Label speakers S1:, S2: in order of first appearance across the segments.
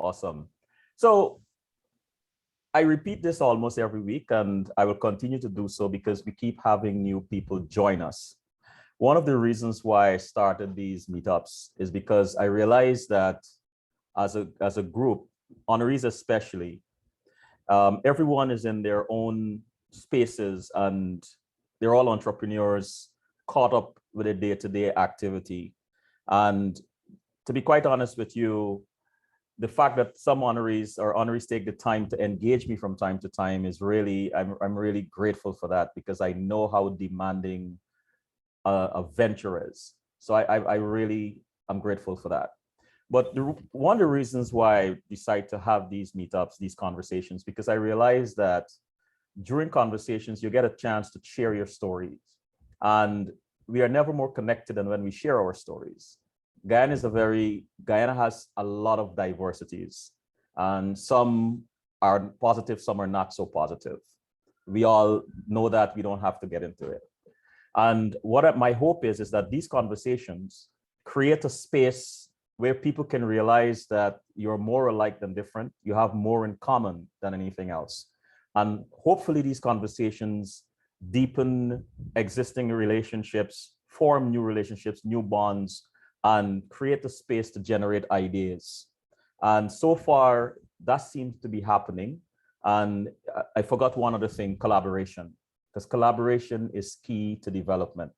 S1: Awesome. So I repeat this almost every week, and I will continue to do so because we keep having new people join us. One of the reasons why I started these meetups is because I realized that as a group, honorees especially, everyone is in their own spaces and they're all entrepreneurs caught up with a day-to-day activity. And to be quite honest with you, the fact that some honorees take the time to engage me from time to time is really, I'm really grateful for that, because I know how demanding a venture is. So I really am grateful for that. But one of the reasons why I decide to have these meetups, these conversations, because I realize that during conversations, you get a chance to share your stories. And we are never more connected than when we share our stories. Guyana has a lot of diversities, and some are positive, some are not so positive. We all know that, we don't have to get into it. And my hope is that these conversations create a space where people can realize that you're more alike than different. You have more in common than anything else. And hopefully these conversations deepen existing relationships, form new relationships, new bonds, and create a space to generate ideas. And so far, that seems to be happening. And I forgot one other thing, collaboration, because collaboration is key to development.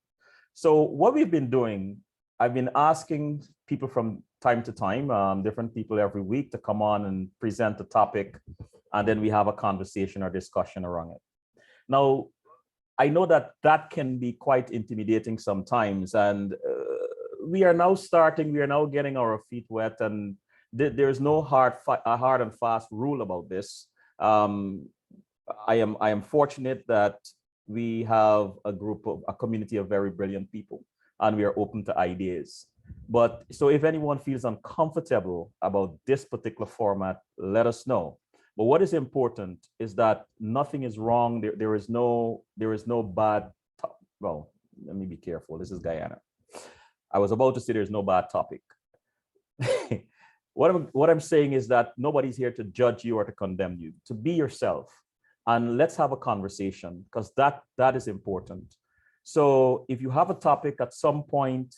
S1: So what we've been doing, I've been asking people from time to time, different people every week, to come on and present a topic, and then we have a conversation or discussion around it. Now, I know that that can be quite intimidating sometimes, and we are now getting our feet wet, and there's no hard and fast rule about this. I am fortunate that we have a community of very brilliant people, and we are open to ideas. But so if anyone feels uncomfortable about this particular format, let us know. But what is important is that nothing is wrong. There is no bad. Well, let me be careful. This is Guyana. I was about to say there's no bad topic. What I'm saying is that nobody's here to judge you or to condemn you. To be yourself, and let's have a conversation, because that is important. So if you have a topic at some point,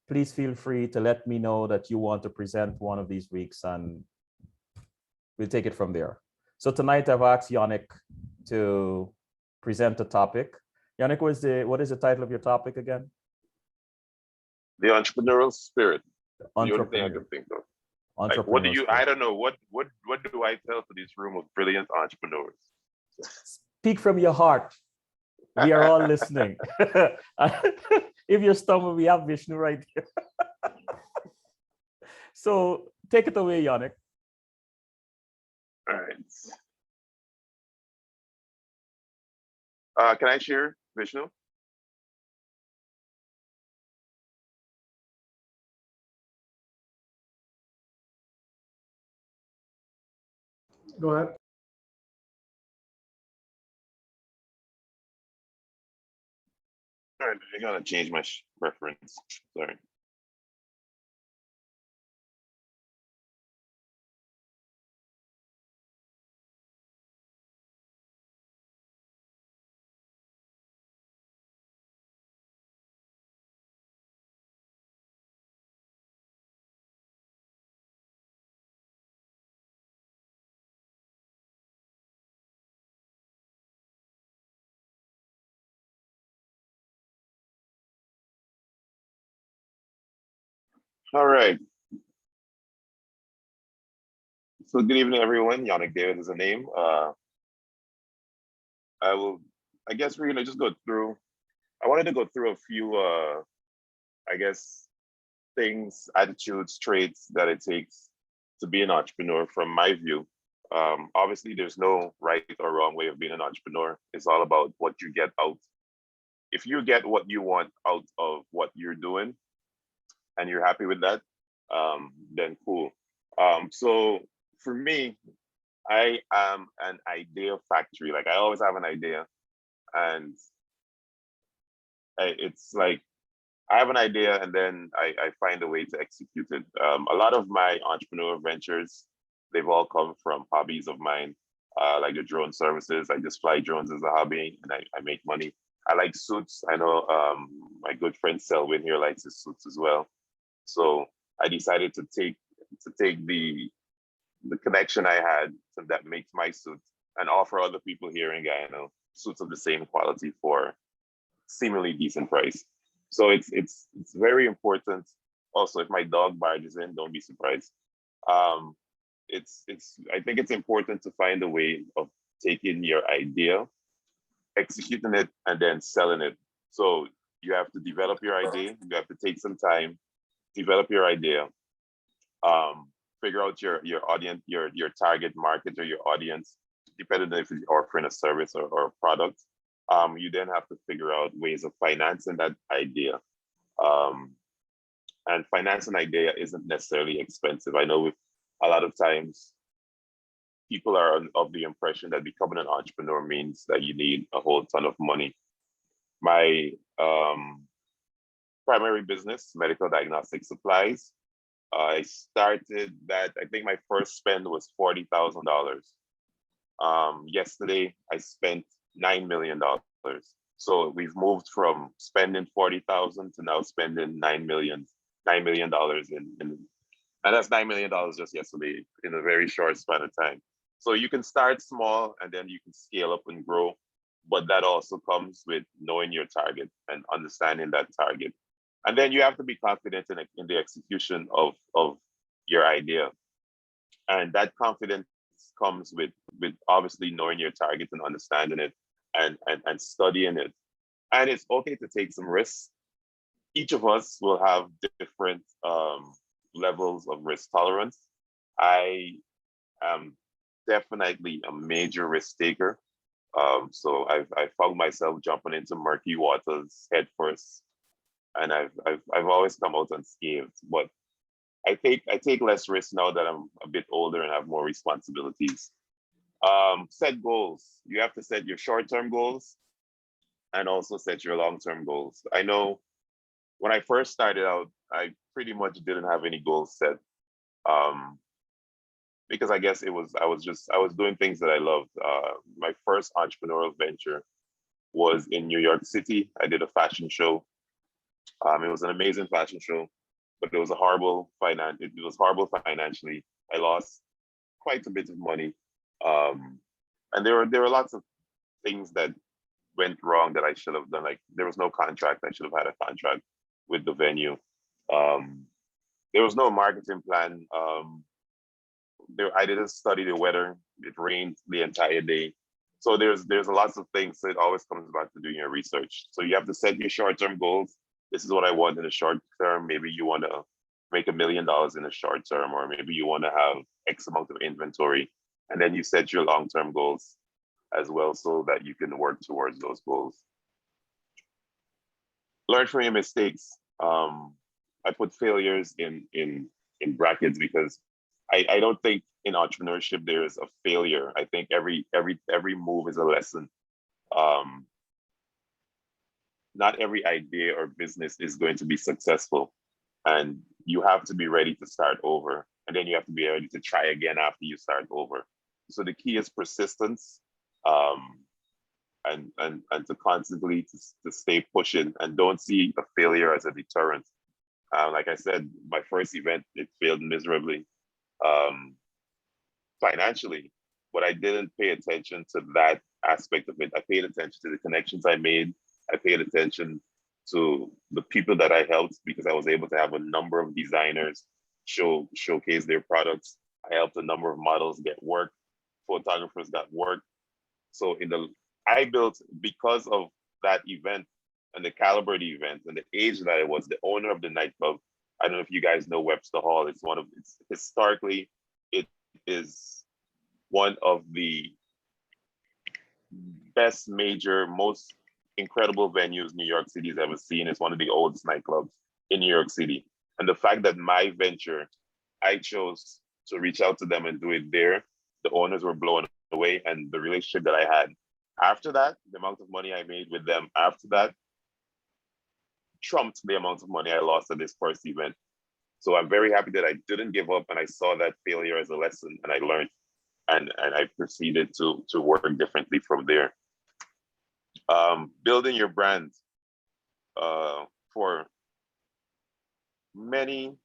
S1: please feel free to let me know that you want to present one of these weeks, and we'll take it from there. So tonight I've asked Yonnic to present a topic. Yonnic, what is the title of your topic again?
S2: The Entrepreneurial Spirit. The only thing I
S1: Entrepreneur.
S2: can think of. Like,
S1: Entrepreneurial spirit.
S2: I don't know, what do I tell to this room of brilliant entrepreneurs?
S1: Speak from your heart. We are all listening. If you're stumbled, we have Vishnu right here. So take it away, Yonnic.
S2: All right. Can I share, Vishnu?
S3: Go ahead.
S2: All right, I gotta change my reference. Sorry. All right. So good evening, everyone. Yonnic David is the name. I guess we're gonna just go through. I wanted to go through a few, I guess, things, attitudes, traits that it takes to be an entrepreneur from my view. Obviously, there's no right or wrong way of being an entrepreneur. It's all about what you get out. If you get what you want out of what you're doing and you're happy with that, then cool. So for me, I am an idea factory. Like, I always have an idea, and it's like I have an idea and then I find a way to execute it. A lot of my entrepreneurial ventures They've all come from hobbies of mine, like the drone services. I just fly drones as a hobby, and I make money. I like suits. I know my good friend Selwyn here likes his suits as well. So I decided to take the connection I had that makes my suit and offer other people here in Guyana suits of the same quality for seemingly decent price. So it's very important. Also, if my dog barges in, don't be surprised. Um, it's I think it's important to find a way of taking your idea, executing it, and then selling it. So you have to develop your idea. You have to take some time, develop your idea, figure out your audience, your target market or your audience, depending on if you're offering a service or a product. You then have to figure out ways of financing that idea. Um, and financing idea isn't necessarily expensive. I know with a lot of times people are of the impression that becoming an entrepreneur means that you need a whole ton of money. My primary business, medical diagnostic supplies, I started that. I think my first spend was $40,000. Yesterday, I spent $9 million. So we've moved from spending 40,000 to now spending $9 million and that's $9 million just yesterday in a very short span of time. So you can start small and then you can scale up and grow, but that also comes with knowing your target and understanding that target. And then you have to be confident in the execution of your idea. And that confidence comes with obviously knowing your target and understanding it and studying it. And it's okay to take some risks. Each of us will have different levels of risk tolerance. I am definitely a major risk taker. So I found myself jumping into murky waters head first, and I've always come out unscathed. But I take less risk now that I'm a bit older and have more responsibilities. Set goals. You have to set your short-term goals and also set your long-term goals. I know when I first started out, I pretty much didn't have any goals set. Because I guess I was doing things that I loved. My first entrepreneurial venture was in New York City. I did a fashion show. It was an amazing fashion show, but it was horrible financially. I lost quite a bit of money. And there were lots of things that went wrong that I should have done. Like there was no contract. I should have had a contract with the venue. There was no marketing plan. I didn't study the weather. It rained the entire day. So there's lots of things. So it always comes back to doing your research. So you have to set your short-term goals. This is what I want in the short term. Maybe you want to make $1 million in the short term, or maybe you want to have X amount of inventory. And then you set your long-term goals as well so that you can work towards those goals. Learn from your mistakes. I put failures in brackets because I don't think in entrepreneurship there is a failure. I think every move is a lesson. Not every idea or business is going to be successful, and you have to be ready to start over, and then you have to be ready to try again after you start over. So the key is persistence, and to constantly to stay pushing, and don't see a failure as a deterrent. Like I said, my first event, it failed miserably financially, but I didn't pay attention to that aspect of it. I paid attention to the connections I made. I paid attention to the people that I helped because I was able to have a number of designers showcase their products. I helped a number of models get work, photographers got work. So I built, because of that event and the caliber of the event and the age that I was, the owner of the nightclub. I don't know if you guys know Webster Hall. It's historically, it is one of the best, major, most incredible venues New York City has ever seen. It's one of the oldest nightclubs in New York City. And the fact that my venture, I chose to reach out to them and do it there, the owners were blown away. And the relationship that I had after that, the amount of money I made with them after that, trumped the amount of money I lost at this first event. So I'm very happy that I didn't give up and I saw that failure as a lesson and I learned and I proceeded to work differently from there. Building your brand for many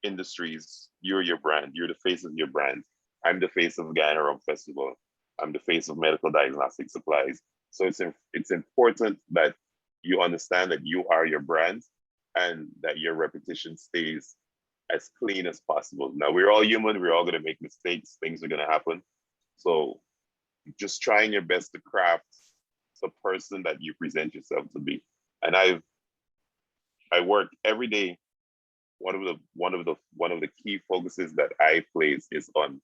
S2: industries, you're your brand. You're the face of your brand. I'm the face of Guyana Rum Festival. I'm the face of medical diagnostic supplies. So it's important that you understand that you are your brand and that your reputation stays as clean as possible. Now, we're all human. We're all going to make mistakes. Things are going to happen. So just trying your best to craft the person that you present yourself to be. And I work every day. One of the key focuses that I place is on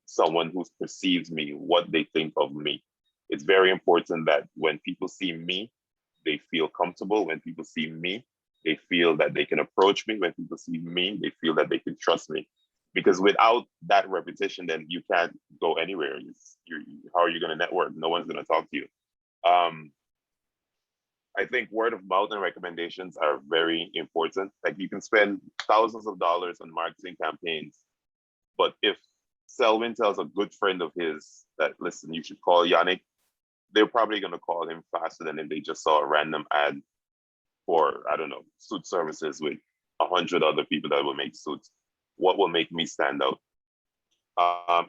S2: someone who perceives me, what they think of me. It's very important that when people see me, they feel comfortable. When people see me, they feel that they can approach me. When people see me, they feel that they can trust me. Because without that reputation, then you can't go anywhere. How are you going to network? No one's going to talk to you. I think word of mouth and recommendations are very important. Like you can spend thousands of dollars on marketing campaigns, but if Selwyn tells a good friend of his that, listen, you should call Yonnic, they're probably going to call him faster than if they just saw a random ad for, I don't know, suit services with 100 other people that will make suits. What will make me stand out?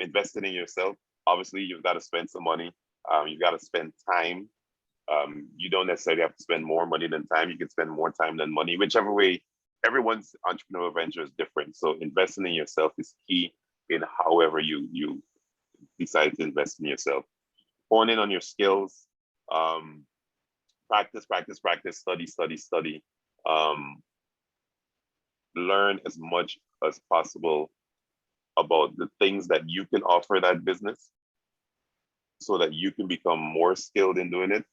S2: Investing in yourself. Obviously, you've got to spend some money. You've got to spend time. You don't necessarily have to spend more money than time. You can spend more time than money, whichever way. Everyone's entrepreneurial venture is different. So investing in yourself is key in however you decide to invest in yourself. Hone in on your skills. Practice, practice, practice, study, study, study. Learn as much as possible about the things that you can offer that business so that you can become more skilled in doing it.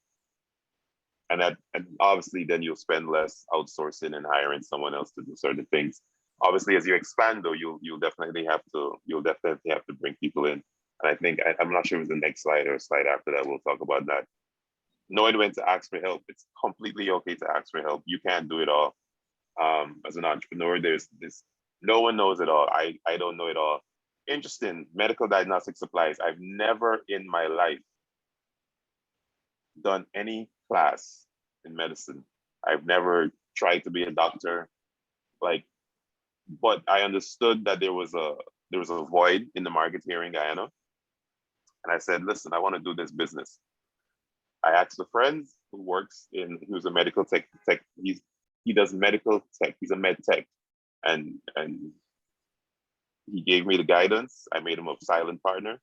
S2: And obviously then you'll spend less outsourcing and hiring someone else to do certain things. Obviously, as you expand though, you'll definitely have to bring people in. And I think, I'm not sure if it's the next slide or a slide after that, we'll talk about that. Knowing when to ask for help. It's completely okay to ask for help. You can't do it all. As an entrepreneur, there's this, no one knows it all. I don't know it all. Interesting, medical diagnostic supplies. I've never in my life done any class in medicine. I've never tried to be a doctor, but I understood that there was a void in the market here in Guyana. And I said, listen, I want to do this business. I asked a friend who's a medical tech. He does medical tech. He's a med tech. And he gave me the guidance. I made him a silent partner.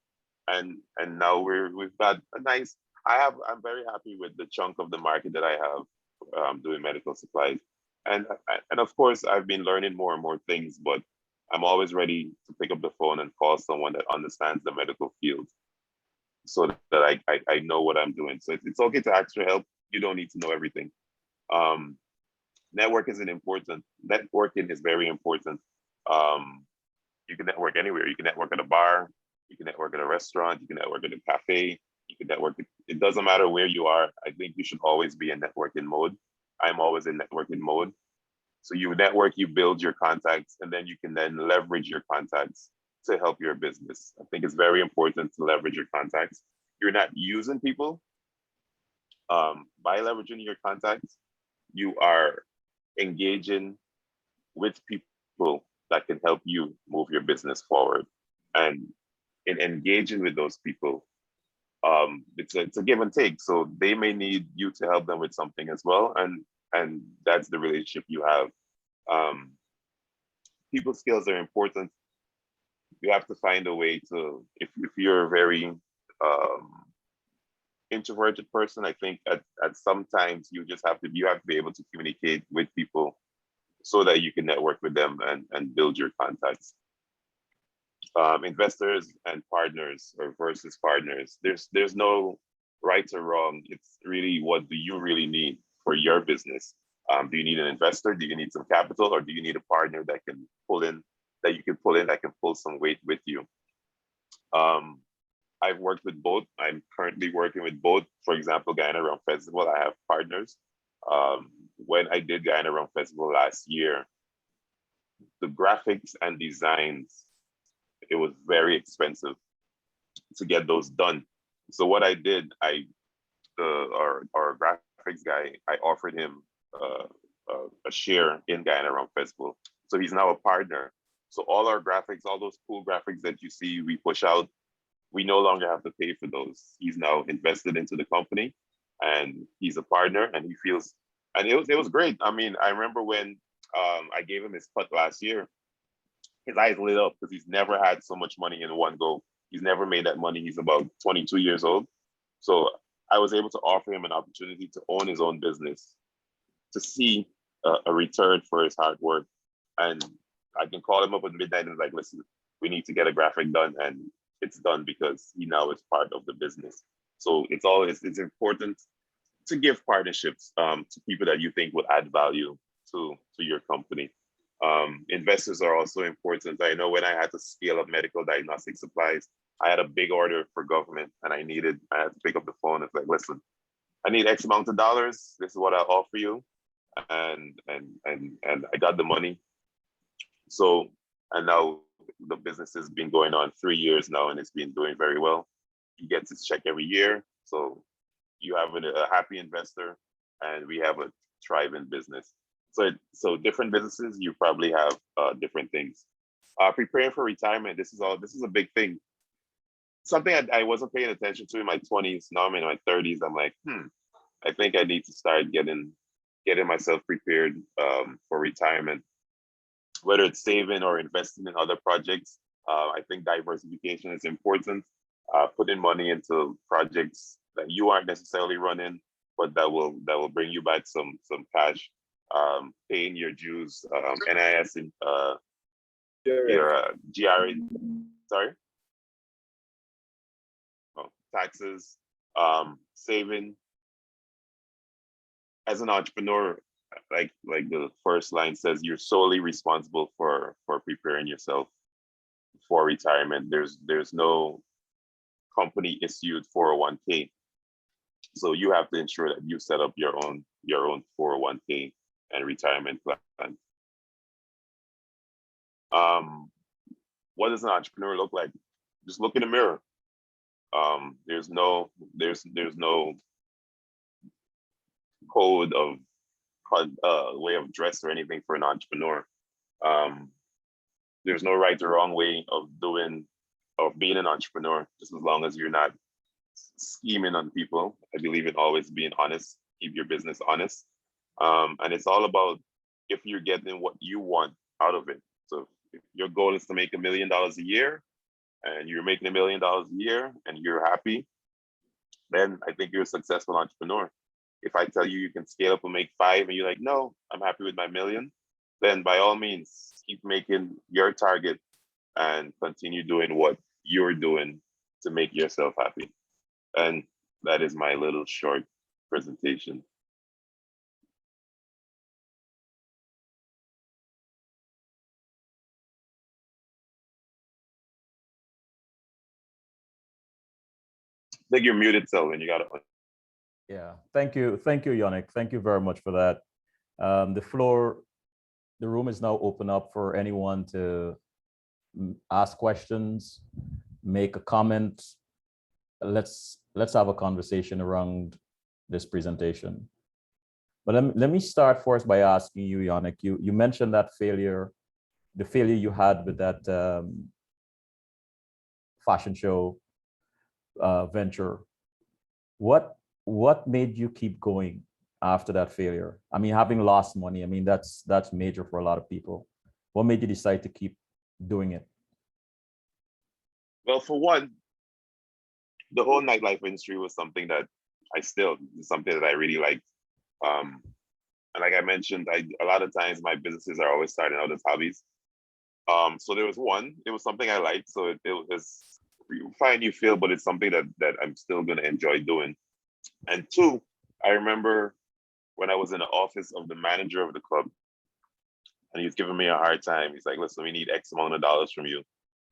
S2: And now we've got a nice, I'm very happy with the chunk of the market that I have doing medical supplies. And of course, I've been learning more and more things, but I'm always ready to pick up the phone and call someone that understands the medical field so that I know what I'm doing. So it's okay to ask for help. You don't need to know everything. Networking is very important. You can network anywhere. You can network at a bar, you can network at a restaurant, you can network at a cafe, you can network. It doesn't matter where you are. I think you should always be in networking mode. I'm always in networking mode. So you network, you build your contacts, and then you can then leverage your contacts to help your business. I think it's very important to leverage your contacts. You're not using people. By leveraging your contacts, you are engaging with people that can help you move your business forward. And in engaging with those people, it's a give and take. So they may need you to help them with something as well. And that's the relationship you have. People skills are important. You have to find a way to, if you're a very introverted person, I think at sometimes you have to be able to communicate with people so that you can network with them and build your contacts. Investors and partners or versus partners. There's no right or wrong. It's really, what do you really need for your business? Do you need an investor? Do you need some capital, or do you need a partner that can pull in, that can pull some weight with you? I've worked with both. I'm currently working with both. For example, Guyana Rum Festival, I have partners. When I did Guyana Rum Festival last year, the graphics and designs, it was very expensive to get those done. So what I did, our graphics guy, I offered him a share in Guyana Rum Festival. So he's now a partner. So all our graphics, all those cool graphics that you see we push out, we no longer have to pay for those. He's now invested into the company, and he's a partner, and he feels, and it was great. I mean, I remember when I gave him his cut last year, his eyes lit up because he's never had so much money in one go. He's never made that money. He's about 22 years old. So I was able to offer him an opportunity to own his own business, to see a return for his hard work. And I can call him up at midnight and like, listen, we need to get a graphic done, and it's done because he now is part of the business. So it's important to give partnerships to people that you think will add value to your company. Investors are also important. I know when I had to scale up medical diagnostic supplies, I had a big order for government, and I had to pick up the phone. It's like, listen, I need X amount of dollars. This is what I'll offer you, and I got the money. So, and now the business has been going on 3 years now, and it's been doing very well. He gets his check every year. So you have a happy investor, and we have a thriving business. So different businesses, you probably have different things. Preparing for retirement, this is a big thing. Something I wasn't paying attention to in my 20s. Now I'm in my 30s. I'm like, I think I need to start getting myself prepared for retirement, whether it's saving or investing in other projects. I think diversification is important. Putting money into projects that you aren't necessarily running, but that will bring you back some cash. Paying your dues, NIS, and your GRA. Sorry. Oh, taxes, saving. As an entrepreneur, like the first line says, you're solely responsible for preparing yourself for retirement. There's no company issued 401k, so you have to ensure that you set up your own 401k and retirement plan. What does an entrepreneur look like? Just look in the mirror. There's no code of way of dress or anything for an entrepreneur. There's no right or wrong way of being an entrepreneur, just as long as you're not scheming on people. I believe in always being honest. Keep your business honest. And it's all about if you're getting what you want out of it. So if your goal is to make $1 million a year, and you're making $1 million a year and you're happy, then I think you're a successful entrepreneur. If I tell you can scale up and make 5 and you're like, no, I'm happy with my $1 million, then by all means, keep making your target and continue doing what you're doing to make yourself happy. And that is my little short presentation. I think you're muted, Selwyn. You got to.
S1: Yeah, thank you, Yonnic. Thank you very much for that. The room is now open up for anyone to ask questions, make a comment. Let's have a conversation around this presentation. But let me start first by asking you, Yonnic. You mentioned that the failure you had with that fashion show venture. What made you keep going after that failure? I mean, having lost money, I mean, that's major for a lot of people. What made you decide to keep doing it?
S2: Well, for one, the whole nightlife industry was something that I really liked. And like I mentioned, a lot of times my businesses are always starting out as hobbies. So there was one, it was something I liked. So it was fine, you feel, but it's something that I'm still going to enjoy doing. And two, I remember when I was in the office of the manager of the club, and he was giving me a hard time. He's like, listen, we need X amount of dollars from you.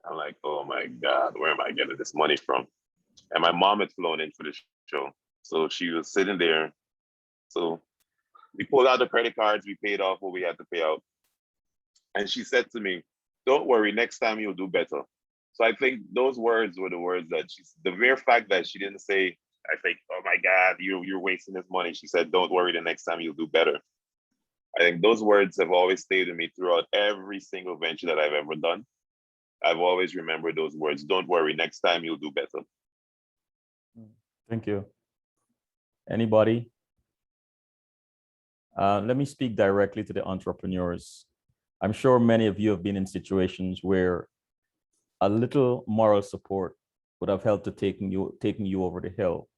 S2: I'm like, oh my God, where am I getting this money from? And my mom had flown in for the show. So she was sitting there. So we pulled out the credit cards, we paid off what we had to pay out. And she said to me, "Don't worry, next time you'll do better." So I think those words were the words that the mere fact that she didn't say, I think, "Oh my God, you're wasting this money." She said, "Don't worry, the next time you'll do better." I think those words have always stayed with me throughout every single venture that I've ever done. I've always remembered those words. "Don't worry, next time you'll do better."
S1: Thank you. Anybody? Let me speak directly to the entrepreneurs. I'm sure many of you have been in situations where a little moral support would have helped to taking you over the hill.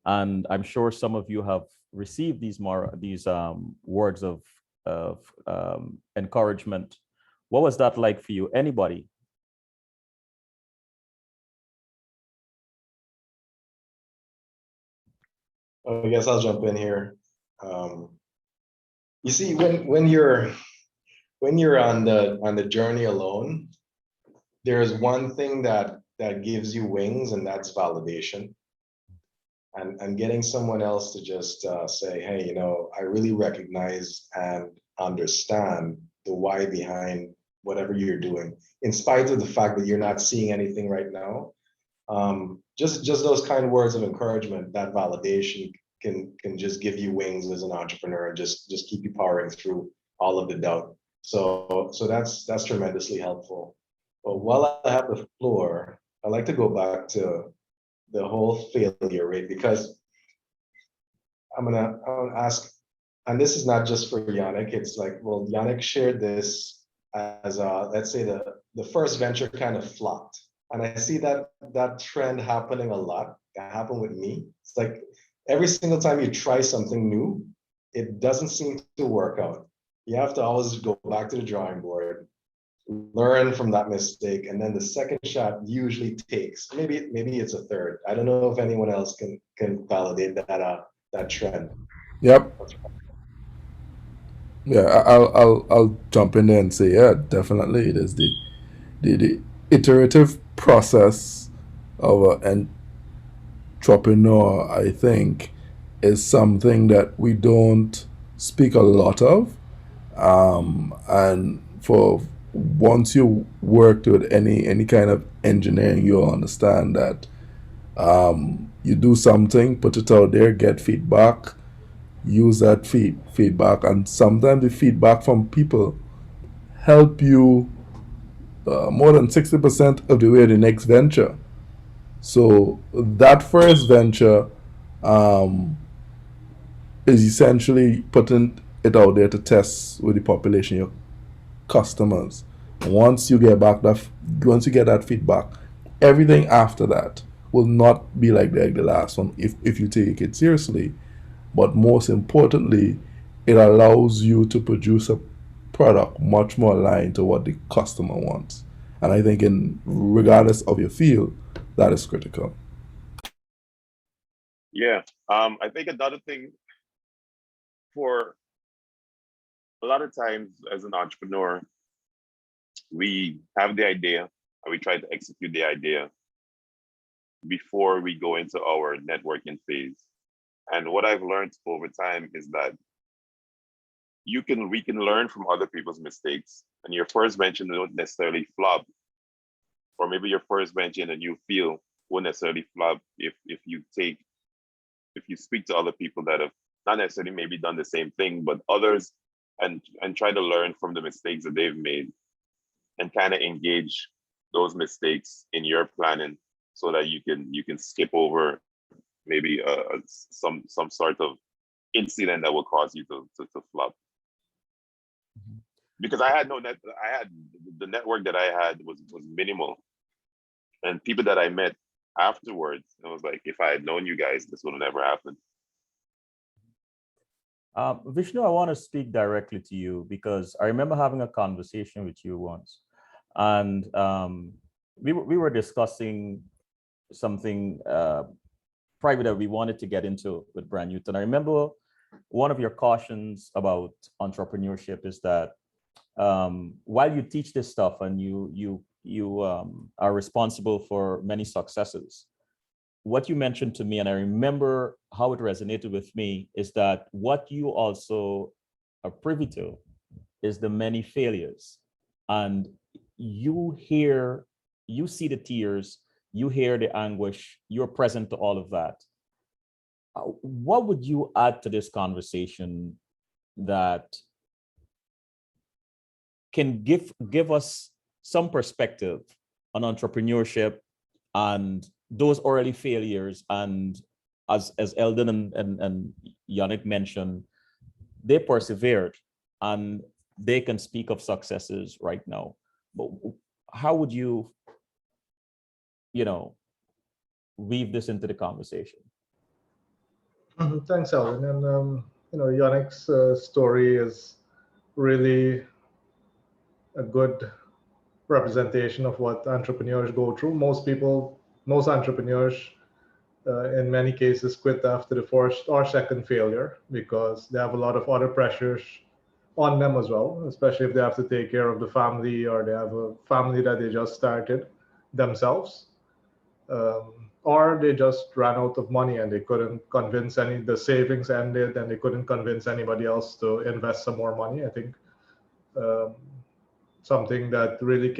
S1: And I'm sure some of you have received these words of encouragement. What was that like for you? Anybody?
S4: I guess I'll jump in here. You see, when you're on the journey alone, there's one thing that gives you wings, and that's validation. And getting someone else to just say, "Hey, I really recognize and understand the why behind whatever you're doing, in spite of the fact that you're not seeing anything right now." Just those kind words of encouragement, that validation can just give you wings as an entrepreneur, and just keep you powering through all of the doubt. So that's tremendously helpful. But while I have the floor, I'd like to go back to the whole failure rate, because I'm gonna ask, and this is not just for Yonnic. It's like, well, Yonnic shared this as let's say the first venture kind of flopped, and I see that trend happening a lot. That happened with me. It's like every single time you try something new, it doesn't seem to work out. You have to always go back to the drawing board, learn from that mistake, and then the second shot usually takes. Maybe it's a third. I don't know if anyone else can validate that trend.
S5: Yep. Yeah, I'll jump in there and say, yeah, definitely it is the iterative process of an entrepreneur, I think, is something that we don't speak a lot of. And for once you worked with any kind of engineering, you'll understand that you do something, put it out there, get feedback, use that feedback, and sometimes the feedback from people help you more than 60% of the way to the next venture. So that first venture is essentially putting it out there to test with the population, your customers. Once you get that feedback, everything after that will not be like the last one if you take it seriously. But most importantly, it allows you to produce a product much more aligned to what the customer wants. And I think regardless of your field, that is critical.
S2: Yeah. I think another thing, for a lot of times as an entrepreneur, we have the idea and we try to execute the idea before we go into our networking phase. And what I've learned over time is that we can learn from other people's mistakes. And your first venture don't necessarily flop, or maybe your first venture in a new field won't necessarily flop if you speak to other people that have not necessarily maybe done the same thing, but others, and try to learn from the mistakes that they've made, and kind of engage those mistakes in your planning, so that you can skip over maybe some sort of incident that will cause you to flop. Because I had the network that I had was minimal, and people that I met afterwards, it was like, if I had known you guys, this would have never happened.
S1: Vishnu, I want to speak directly to you, because I remember having a conversation with you once, and we were discussing something private that we wanted to get into with Brand Newton. I remember one of your cautions about entrepreneurship is that while you teach this stuff and you are responsible for many successes, what you mentioned to me, and I remember how it resonated with me, is that what you also are privy to is the many failures and you see the tears, you hear the anguish, you're present to all of that. What would you add to this conversation that can give us some perspective on entrepreneurship and those early failures? And as Eldon and Yonnic mentioned, they persevered and they can speak of successes right now. But how would you weave this into the conversation?
S3: Thanks, Alvin. And Yonnic's story is really a good representation of what entrepreneurs go through. Most entrepreneurs, in many cases, quit after the first or second failure because they have a lot of other pressures on them as well, especially if they have to take care of the family or they have a family that they just started themselves. Or they just ran out of money and they couldn't convince the savings ended and they couldn't convince anybody else to invest some more money. I think something that really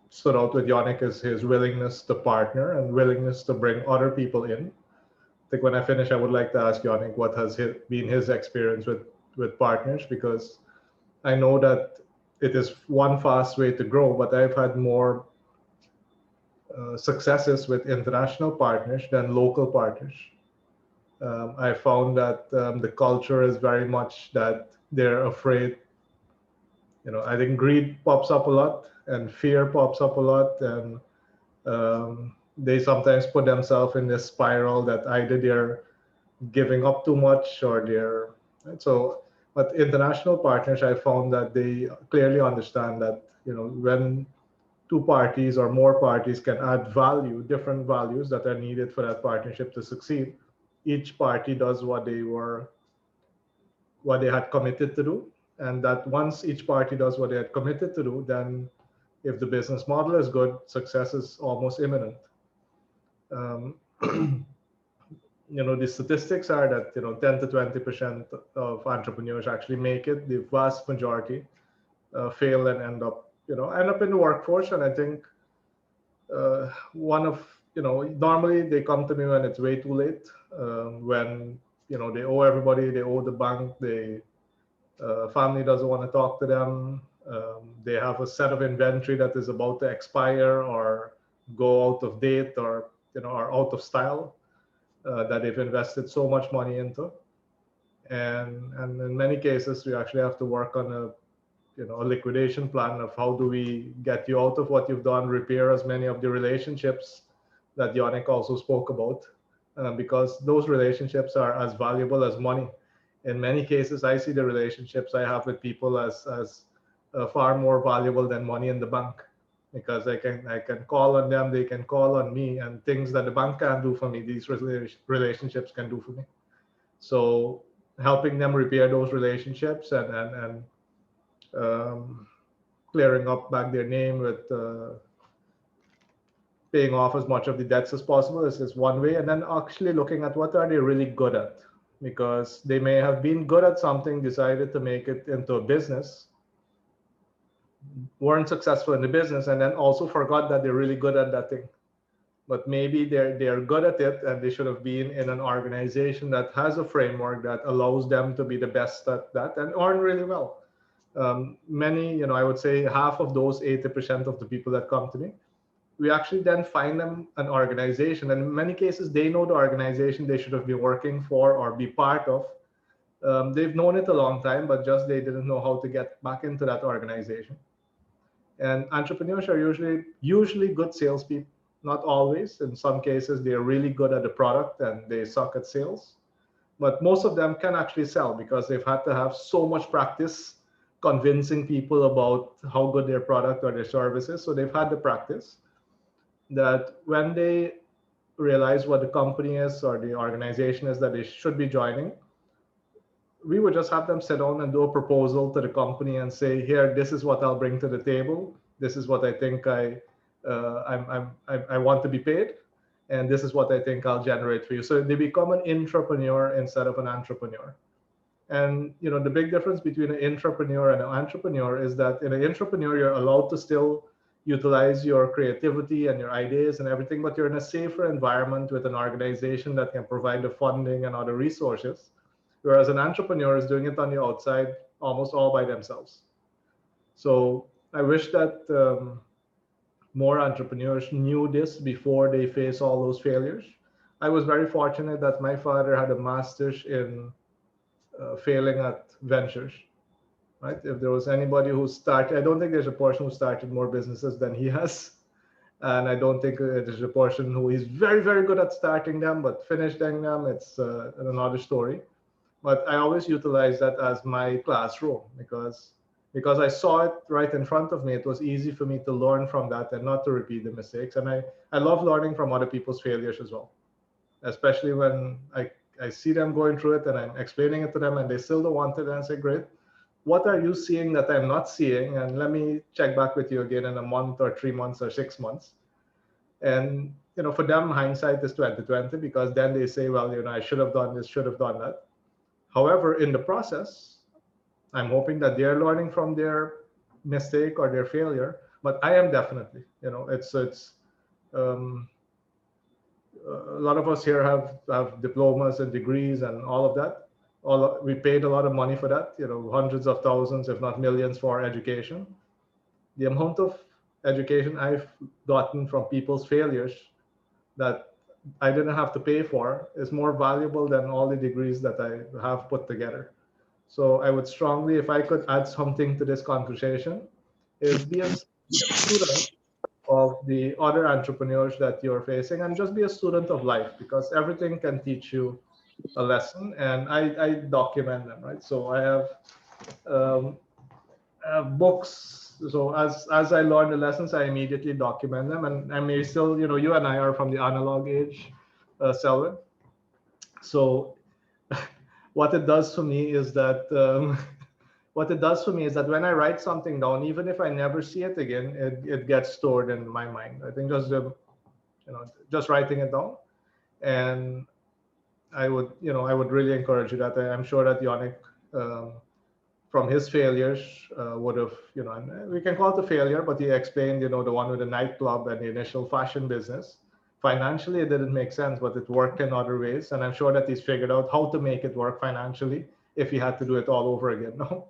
S3: stood out with Yonnic is his willingness to partner and willingness to bring other people in. I think when I finish, I would like to ask Yonnic what has been his experience with partners, because I know that it is one fast way to grow, but I've had more successes with international partners than local partners. I found that the culture is very much that they're afraid. I think greed pops up a lot and fear pops up a lot, and they sometimes put themselves in this spiral that either they're giving up too much or they're so. But international partners, I found that they clearly understand that when two parties or more parties can add value, different values that are needed for that partnership to succeed, each party does what they had committed to do. And that once each party does what they had committed to do, then if the business model is good, success is almost imminent. The statistics are that 10 to 20% of entrepreneurs actually make it. The vast majority fail and end up in the workforce. And I think normally they come to me when it's way too late, when they owe everybody, they owe the bank, family doesn't want to talk to them, they have a set of inventory that is about to expire or go out of date or are out of style, that they've invested so much money into. And in many cases we actually have to work on a liquidation plan of how do we get you out of what you've done, repair as many of the relationships that Yonnic also spoke about, because those relationships are as valuable as money. In many cases, I see the relationships I have with people as far more valuable than money in the bank, because I can call on them, they can call on me, and things that the bank can't do for me, these relationships can do for me. So helping them repair those relationships and clearing up back their name with paying off as much of the debts as possible is one way. And then actually looking at what are they really good at, because they may have been good at something, decided to make it into a business, weren't successful in the business, and then also forgot that they're really good at that thing. But maybe they're good at it and they should have been in an organization that has a framework that allows them to be the best at that and earn really well. Many, I would say half of those 80% of the people that come to me, we actually then find them an organization. And in many cases, they know the organization they should have been working for or be part of. They've known it a long time, but just they didn't know how to get back into that organization. And entrepreneurs are usually good salespeople, not always. In some cases, they're really good at the product and they suck at sales. But most of them can actually sell because they've had to have so much practice convincing people about how good their product or their service is. So they've had the practice that when they realize what the company is or the organization is that they should be joining, we would just have them sit down and do a proposal to the company and say, here, this is what I'll bring to the table. This is what I think I want to be paid. And this is what I think I'll generate for you. So they become an intrapreneur instead of an entrepreneur. And the big difference between an intrapreneur and an entrepreneur is that in an intrapreneur, you're allowed to still utilize your creativity and your ideas and everything, but you're in a safer environment with an organization that can provide the funding and other resources. Whereas an entrepreneur is doing it on the outside, almost all by themselves. So I wish that more entrepreneurs knew this before they face all those failures. I was very fortunate that my father had a master's in failing at ventures, right? If there was anybody who started, I don't think there's a person who started more businesses than he has. And I don't think there's a person who is very, very good at starting them, but finishing them, it's another story. But I always utilize that as my classroom because I saw it right in front of me. It was easy for me to learn from that and not to repeat the mistakes. And I love learning from other people's failures as well, especially when I see them going through it and I'm explaining it to them and they still don't want it. And I say, great, what are you seeing that I'm not seeing? And let me check back with you again in a month or 3 months or 6 months. And for them, hindsight is 2020 because then they say, well, I should have done this, should have done that. However, in the process, I'm hoping that they're learning from their mistake or their failure. But I am definitely, it's a lot of us here have diplomas and degrees and all of that. We paid a lot of money for that, hundreds of thousands, if not millions, for education. The amount of education I've gotten from people's failures that I didn't have to pay for is more valuable than all the degrees that I have put together. So I would strongly, if I could add something to this conversation, is be a student of the other entrepreneurs that you're facing and just be a student of life because everything can teach you a lesson and I document them, right? So I have books. So as I learn the lessons, I immediately document them and I may still, you and I are from the analog age, Selwyn. So what it does for me is that when I write something down, even if I never see it again, it gets stored in my mind. I think just writing it down, and I would really encourage you that. I'm sure that Yonnic, from his failures, would have, and we can call it a failure, but he explained, the one with the nightclub and the initial fashion business. Financially, it didn't make sense, but it worked in other ways. And I'm sure that he's figured out how to make it work financially if he had to do it all over again. No.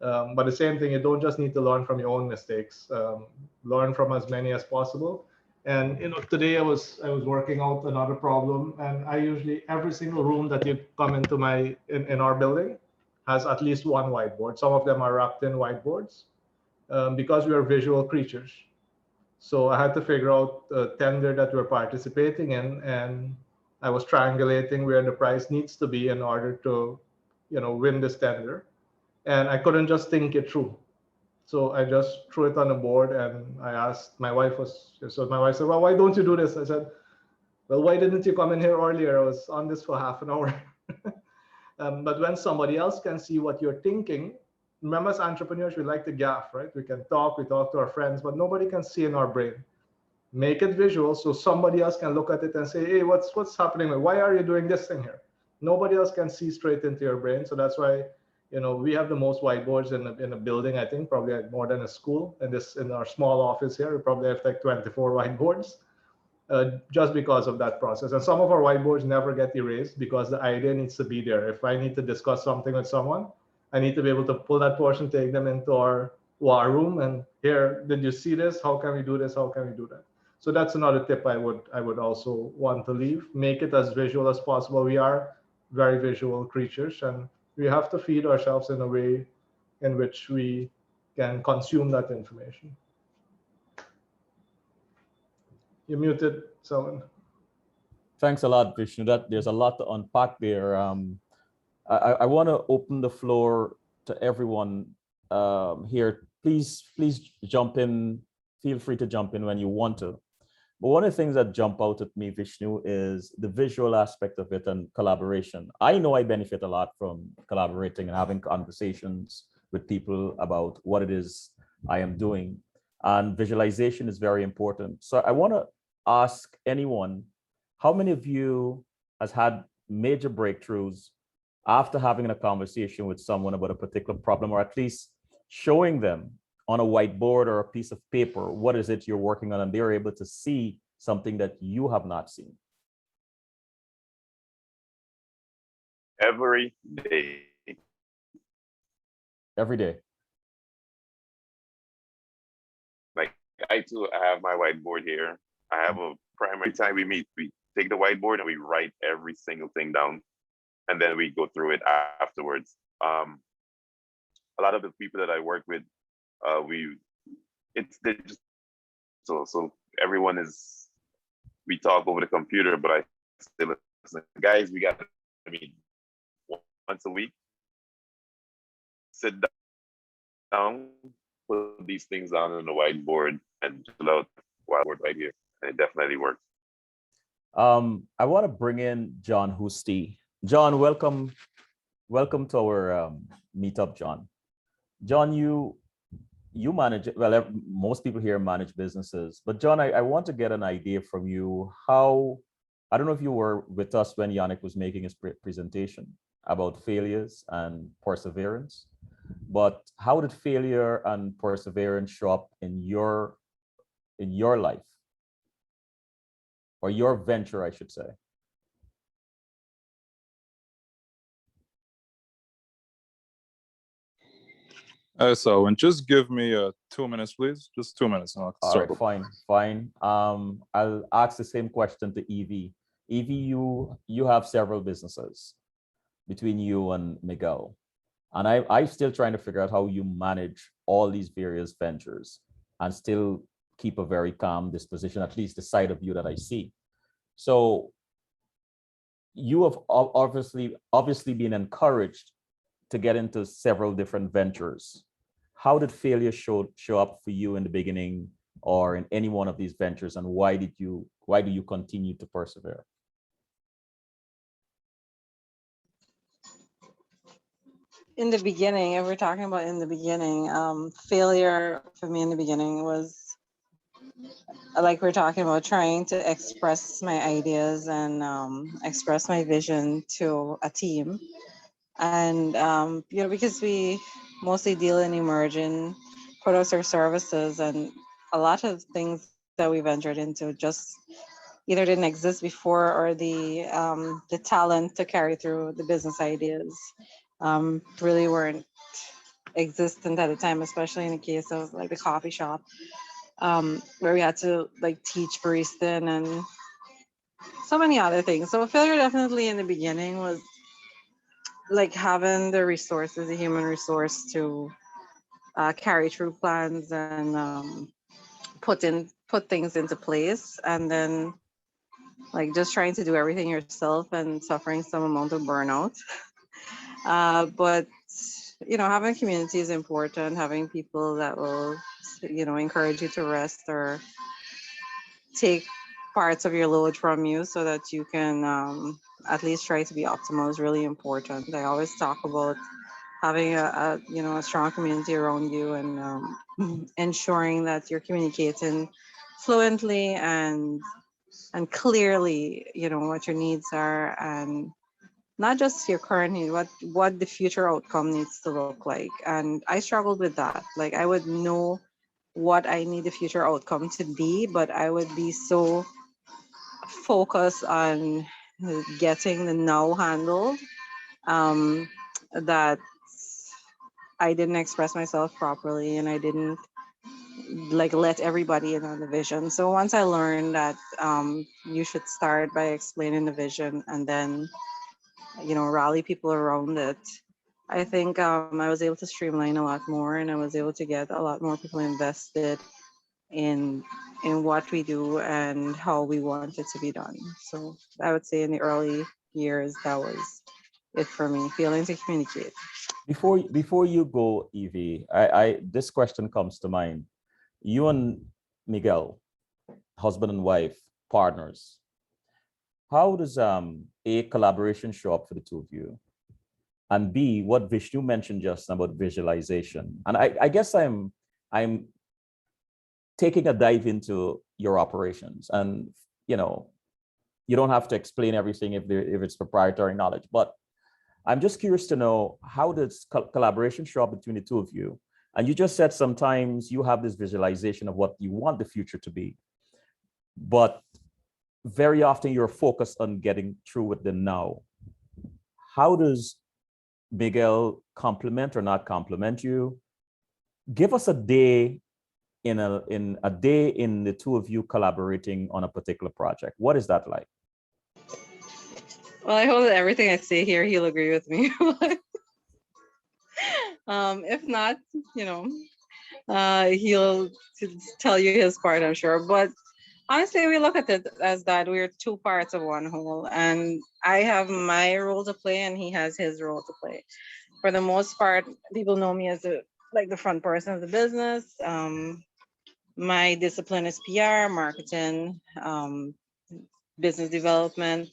S3: But the same thing, you don't just need to learn from your own mistakes. Learn from as many as possible. And today I was working out another problem, and I usually every single room that you come into in our building has at least one whiteboard. Some of them are wrapped in whiteboards because we are visual creatures. So I had to figure out a tender that we're participating in, and I was triangulating where the price needs to be in order to, win this tender. And I couldn't just think it through. So I just threw it on the board and I asked, my wife said, well, why don't you do this? I said, well, why didn't you come in here earlier? I was on this for half an hour. But when somebody else can see what you're thinking, remember as entrepreneurs, we like to gaff, right? We talk to our friends, but nobody can see in our brain. Make it visual so somebody else can look at it and say, hey, what's happening? Why are you doing this thing here? Nobody else can see straight into your brain. So that's why we have the most whiteboards in a building, I think, probably more than a school. In our small office here, we probably have like 24 whiteboards just because of that process. And some of our whiteboards never get erased because the idea needs to be there. If I need to discuss something with someone, I need to be able to pull that portion, take them into our war room, and here, did you see this? How can we do this? How can we do that? So that's another tip I would also want to leave. Make it as visual as possible. We are very visual creatures, and we have to feed ourselves in a way in which we can consume that information. You're muted, Selwyn.
S1: Thanks a lot, Vishnu. There's a lot to unpack there. I want to open the floor to everyone here. Please jump in. Feel free to jump in when you want to. But one of the things that jump out at me, Vishnu, is the visual aspect of it and collaboration. I know I benefit a lot from collaborating and having conversations with people about what it is I am doing. And visualization is very important. So I want to ask anyone, how many of you has had major breakthroughs after having a conversation with someone about a particular problem, or at least showing them on a whiteboard or a piece of paper what is it you're working on, and they're able to see something that you have not seen?
S2: Every day.
S1: Every day.
S2: Like I too, I have my whiteboard here. I have a primary time we meet. We take the whiteboard and we write every single thing down, and then we go through it afterwards. A lot of the people that I work with, it's digital, so everyone is, we talk over the computer, but I say, listen, guys, we got to meet once a week, sit down, put these things down on the whiteboard, and fill out whiteboard right here, and it definitely works.
S1: I want to bring in John Hoosty. John, welcome to our meetup, John. John, you manage, well, most people here manage businesses, but John, I want to get an idea from you how, I don't know if you were with us when Yonnic was making his presentation about failures and perseverance, but how did failure and perseverance show up in your life, or your venture, I should say?
S6: So, and just give me 2 minutes, please. Just 2 minutes. And I'll
S1: All
S6: start.
S1: right, fine. I'll ask the same question to Evie. Evie, you have several businesses between you and Miguel, and I'm still trying to figure out how you manage all these various ventures and still keep a very calm disposition, at least the side of you that I see. So you have obviously been encouraged to get into several different ventures. How did failure show up for you in the beginning or in any one of these ventures, and why do you continue to persevere?
S7: In the beginning, if we're talking about in the beginning, failure for me in the beginning was, like we're talking about, trying to express my ideas and express my vision to a team. And, because we mostly deal in emerging products or services, and a lot of things that we ventured into just either didn't exist before, or the talent to carry through the business ideas really weren't existent at the time, especially in the case of like the coffee shop, where we had to like teach barista and so many other things. So failure definitely in the beginning was like having the resources, the human resource to carry through plans and put things into place, and then like just trying to do everything yourself and suffering some amount of burnout. But having community is important. Having people that will encourage you to rest or take parts of your load from you so that you can at least try to be optimal is really important. I always talk about having a strong community around you, and ensuring that you're communicating fluently and clearly, what your needs are, and not just your current need, what the future outcome needs to look like. And I struggled with that. Like I would know what I need the future outcome to be, but I would be so focused on getting the now handled that I didn't express myself properly, and I didn't like let everybody in on the vision. So once I learned that you should start by explaining the vision and then rally people around it, I think I was able to streamline a lot more, and I was able to get a lot more people invested in what we do and how we want it to be done. So I would say in the early years, that was it for me, failing to communicate.
S1: Before you go, Evie, I this question comes to mind. You and Miguel, husband and wife, partners, how does A, collaboration show up for the two of you? And B, what Vishnu mentioned just about visualization. And I guess I'm taking a dive into your operations, and you don't have to explain everything if it's proprietary knowledge, but I'm just curious to know, how does collaboration show up between the two of you? And you just said sometimes you have this visualization of what you want the future to be, but very often you're focused on getting through with the now. How does Miguel complement or not complement you? Give us a day in the two of you collaborating on a particular project. What is that like?
S7: Well, I hope that everything I say here, he'll agree with me. If not, he'll tell you his part, I'm sure. But honestly, we look at it as that we're two parts of one whole, and I have my role to play, and he has his role to play. For the most part, people know me as the front person of the business. My discipline is PR, marketing, business development.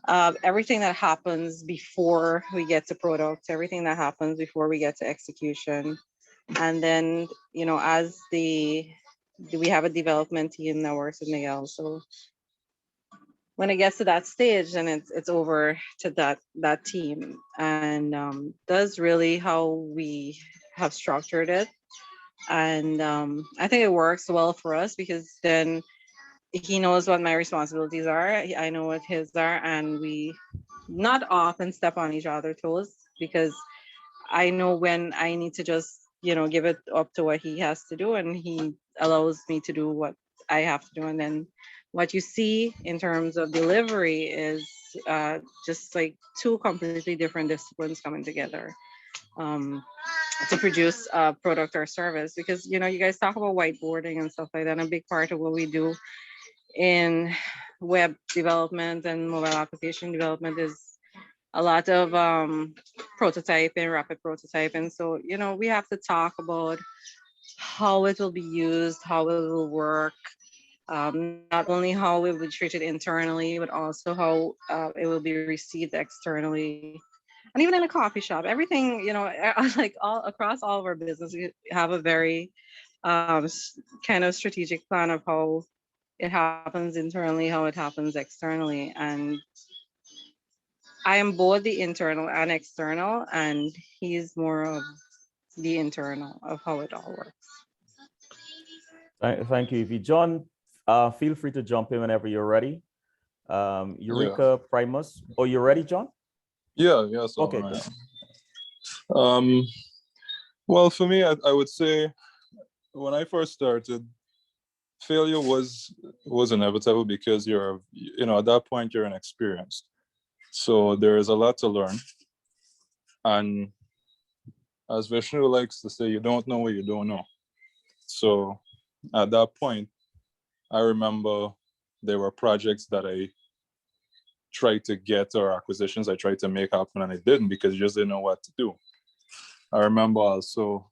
S7: Everything that happens before we get to product, everything that happens before we get to execution. And then, as we have a development team that works with Miguel. So when it gets to that stage, then it's over to that team. And that's really how we have structured it. And I think it works well for us, because then he knows what my responsibilities are. I know what his are, and we not often step on each other's toes, because I know when I need to just, give it up to what he has to do, and he allows me to do what I have to do. And then what you see in terms of delivery is just like two completely different disciplines coming together to produce a product or service. Because, you guys talk about whiteboarding and stuff like that. And a big part of what we do in web development and mobile application development is a lot of prototyping, rapid prototyping. So, we have to talk about how it will be used, how it will work, not only how it will be treated internally, but also how it will be received externally. And even in a coffee shop, everything, like all across all of our business, we have a very kind of strategic plan of how it happens internally, how it happens externally. And I am both the internal and external, and he's more of the internal of how it all works.
S1: Thank you, Evie. John, feel free to jump in whenever you're ready. Eureka, Primus. Oh, you ready, John?
S6: Yeah. So
S1: Okay.
S6: Well, for me, I would say when I first started, failure was inevitable, because you're, at that point you're inexperienced. So there is a lot to learn. And as Vishnu likes to say, you don't know what you don't know. So at that point, I remember there were projects that I tried to get, or acquisitions I tried to make happen, and I didn't, because you just didn't know what to do. I remember also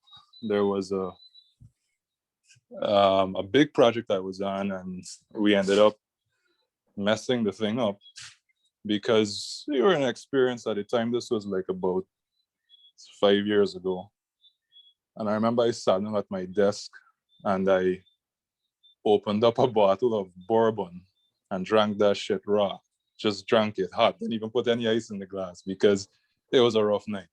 S6: there was a big project I was on, and we ended up messing the thing up because we were inexperienced at the time. This was like about 5 years ago. And I remember I sat down at my desk and I opened up a bottle of bourbon and drank that shit raw. Just drank it hot, didn't even put any ice in the glass, because it was a rough night.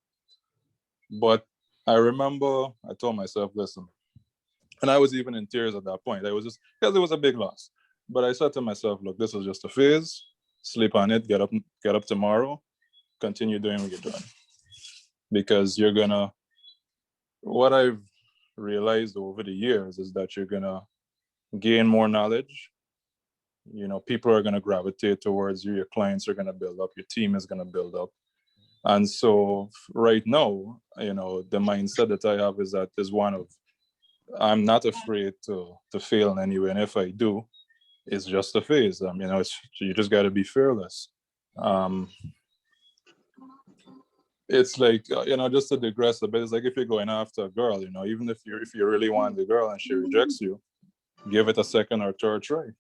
S6: But I remember I told myself, listen, and I was even in tears at that point. I was just, because it was a big loss. But I said to myself, look, this is just a phase. Sleep on it, get up tomorrow, continue doing what you're doing. Because you're gonna, what I've realized over the years is that you're gonna gain more knowledge. People are gonna gravitate towards you, your clients are gonna build up, your team is gonna build up. And so right now, the mindset that I have is one of, I'm not afraid to fail in any way. And if I do, it's just a phase. You just got to be fearless. It's like, just to digress a bit, it's like if you're going after a girl, even if you really want the girl and she rejects you, give it a second or third try.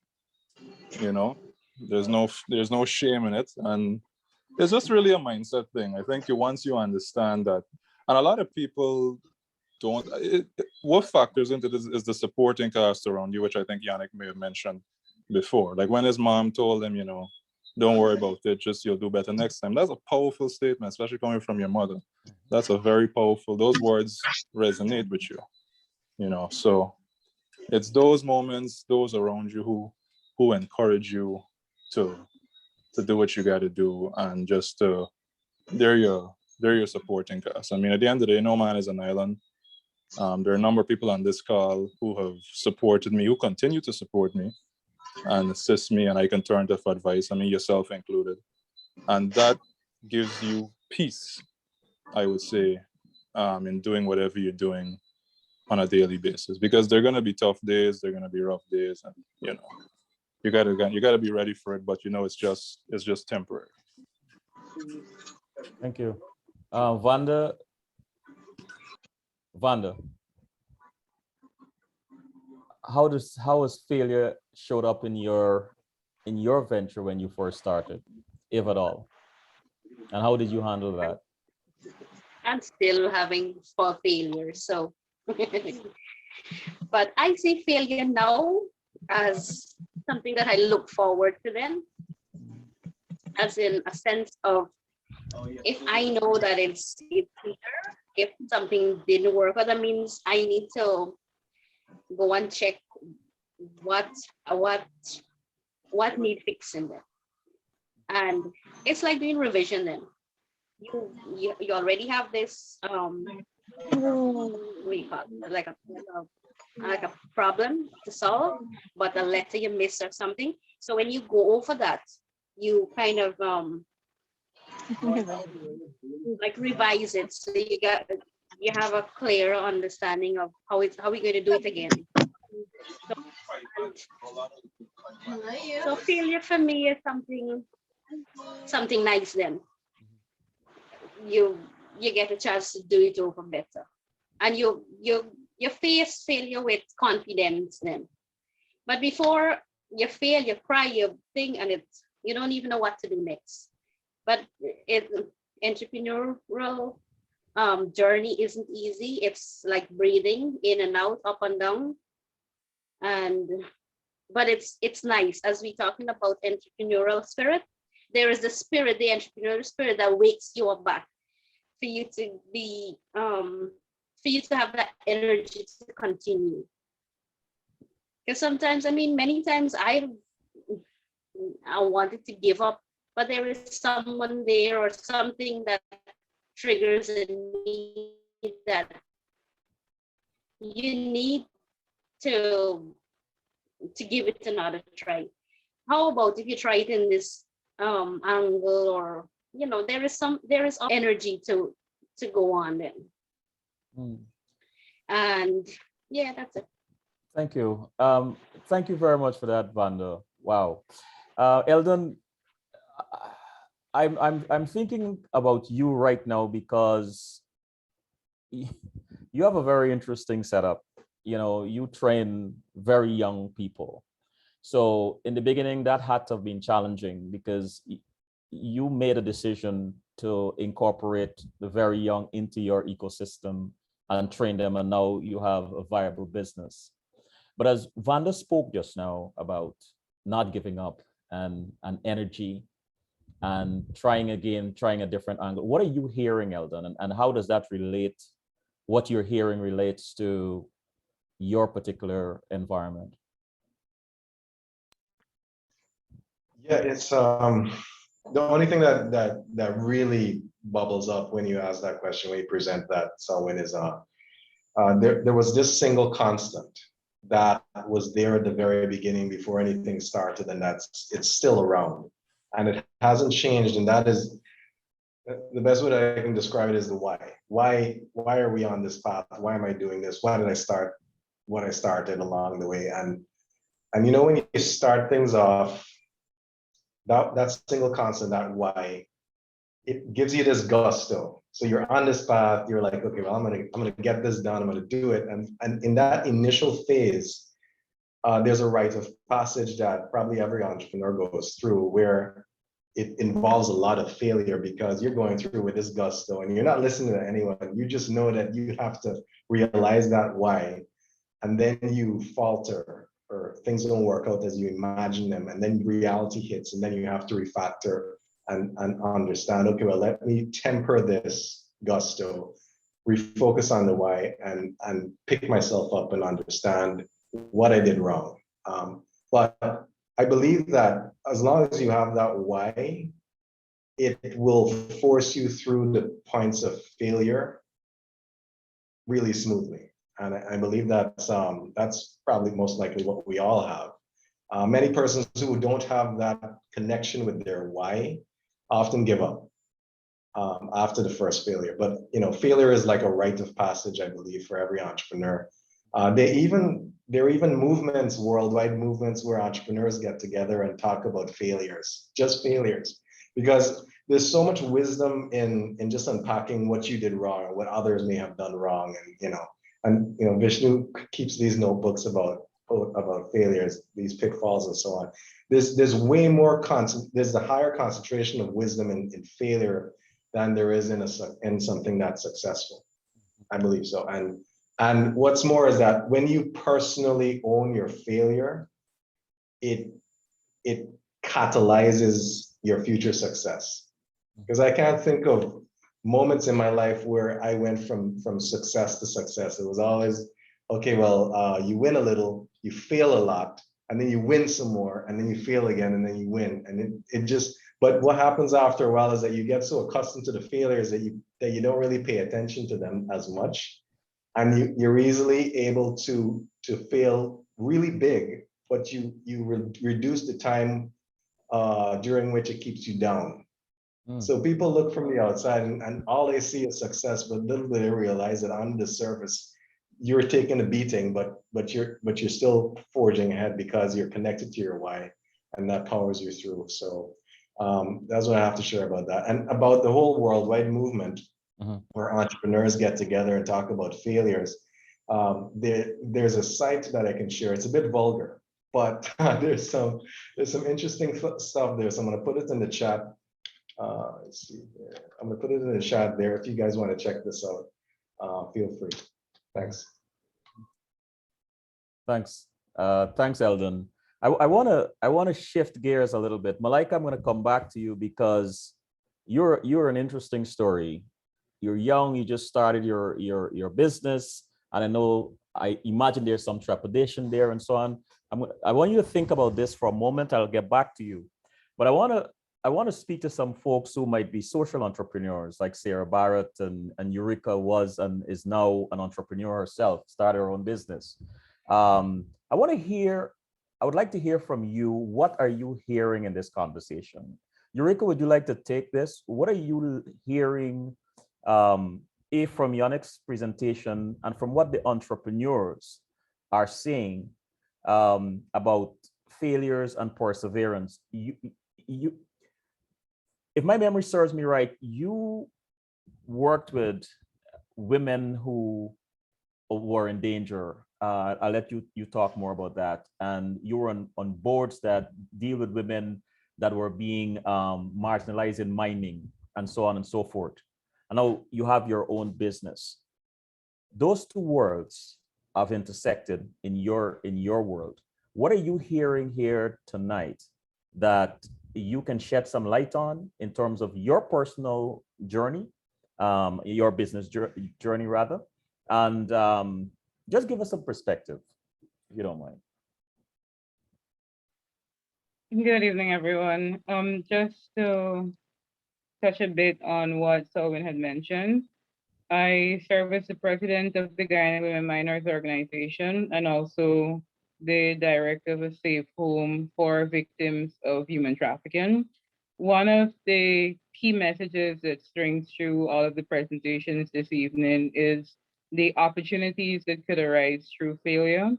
S6: There's no shame in it. And it's just really a mindset thing. I think once you understand that, and a lot of people don't, what factors into this is the supporting cast around you, which I think Yonnic may have mentioned before. Like when his mom told him, don't worry about it, just you'll do better next time. That's a powerful statement, especially coming from your mother. That's a very powerful, those words resonate with you, you know. So it's those moments, those around you who encourage you to do what you got to do, and just they're your supporting cast. I mean, at the end of the day, no man is an island. There are a number of people on this call who have supported me, who continue to support me and assist me, and I can turn to for advice. I mean, yourself included, and that gives you peace, I would say, in doing whatever you're doing on a daily basis, because they're going to be tough days, they're going to be rough days, and you know, you gotta be ready for it. But you know, it's just temporary.
S1: Thank you. Vanda, how has failure showed up in your venture when you first started, if at all? And how did you handle that?
S8: I'm still having for failure, so but I see failure now as something that I look forward to then, as in a sense of, if I know that it's here, if something didn't work, that means I need to go and check what need fixing then. And it's like doing revision then. You already have this what do you call it? Like a problem to solve, but a letter you missed or something. So when you go over that, you kind of like revise it, so you have a clear understanding of how we're going to do it again. So failure for me is something nice then. You get a chance to do it over better, and you face failure with confidence then. But before you fail, you cry, you think, and you don't even know what to do next. But entrepreneurial journey isn't easy. It's like breathing in and out, up and down, but it's nice. As we talking about entrepreneurial spirit, there is the entrepreneurial spirit that wakes you up back, for you to be for you to have that energy to continue. Because sometimes, I mean, many times I wanted to give up, but there is someone there or something that triggers in me that you need to give it another try. How about if you try it in this angle, or you know, there is energy to go on then. And yeah, that's it.
S1: Thank you. Thank you very much for that, Vanda. Wow. Eldon, I'm thinking about you right now because you have a very interesting setup. You know, you train very young people. So in the beginning, that had to have been challenging because you made a decision to incorporate the very young into your ecosystem and train them, and now you have a viable business. But as Vanda spoke just now about not giving up and energy and trying again, trying a different angle, what are you hearing, Eldon, and how does that relate? What you're hearing relates to your particular environment?
S4: Yeah, it's the only thing that really bubbles up when you ask that question, when you present that, Selwyn, is there was this single constant that was there at the very beginning before anything started, and it's still around, and it hasn't changed. And that is the best way that I can describe it is the why. Why are we on this path? Why am I doing this? Why did I start what I started along the way? And you know, when you start things off, that single constant, that why, it gives you this gusto. So you're on this path, you're like, okay, well, I'm gonna get this done, I'm gonna do it. And in that initial phase, there's a rite of passage that probably every entrepreneur goes through, where it involves a lot of failure, because you're going through with this gusto and you're not listening to anyone. You just know that you have to realize that why, and then you falter, or or things don't work out as you imagine them, and then reality hits, and then you have to refactor and understand, okay, well, let me temper this gusto, refocus on the why, and pick myself up and understand what I did wrong. But I believe that as long as you have that why, it will force you through the points of failure really smoothly. And I believe that's probably most likely what we all have. Many persons who don't have that connection with their why often give up after the first failure. But failure is like a rite of passage, I believe, for every entrepreneur. There are even movements, worldwide movements, where entrepreneurs get together and talk about failures, just failures, because there's so much wisdom in just unpacking what you did wrong or what others may have done wrong, and Vishnu keeps these notebooks about failures, these pitfalls, and so on. There's way more there's a higher concentration of wisdom in failure than there is in something that's successful. I believe so. And what's more is that when you personally own your failure, it catalyzes your future success. Because I can't think of moments in my life where I went from success to success. It was always, okay, well, you win a little, you fail a lot, and then you win some more, and then you fail again, and then you win. And it just, but what happens after a while is that you get so accustomed to the failures that you don't really pay attention to them as much. And you're easily able to fail really big, but you reduce the time during which it keeps you down. So people look from the outside and all they see is success, but little do they realize that under the surface, you're taking a beating, but you're still forging ahead because you're connected to your why, and that powers you through. So that's what I have to share about that. And about the whole worldwide movement, where entrepreneurs get together and talk about failures. There's a site that I can share. It's a bit vulgar, but there's some interesting stuff there. So I'm going to put it in the chat. Let's see here. I'm going to put it in the chat there. If you guys want to check this out, feel free. Thanks.
S1: Thanks. Thanks, Eldon. I want to shift gears a little bit. Malika, I'm going to come back to you because you're an interesting story. You're young, you just started your business, and I imagine there's some trepidation there and so on. I want you to think about this for a moment. I'll get back to you, but I want to speak to some folks who might be social entrepreneurs, like Sarah Barrett and Eureka was and is now an entrepreneur herself, started her own business. I would like to hear from you. What are you hearing in this conversation? Eureka, would you like to take this? What are you hearing? From Yonnic's presentation and from what the entrepreneurs are saying about failures and perseverance. If my memory serves me right, you worked with women who were in danger. I'll let you talk more about that. And you were on boards that deal with women that were being marginalized in mining and so on and so forth. And now you have your own business. Those two worlds have intersected in your world. What are you hearing here tonight that you can shed some light on in terms of your personal journey, your business journey rather, and just give us some perspective, if you don't mind.
S9: Good evening, everyone. Just to touch a bit on what Selwyn had mentioned, I serve as the president of the Guyana Women Minors Organization and also the director of a safe home for victims of human trafficking. One of the key messages that strings through all of the presentations this evening is the opportunities that could arise through failure.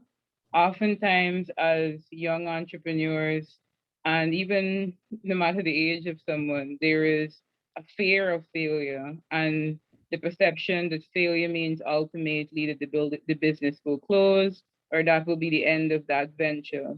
S9: Oftentimes, as young entrepreneurs, and even no matter the age of someone, there is a fear of failure and the perception that failure means ultimately that the business will close or that will be the end of that venture.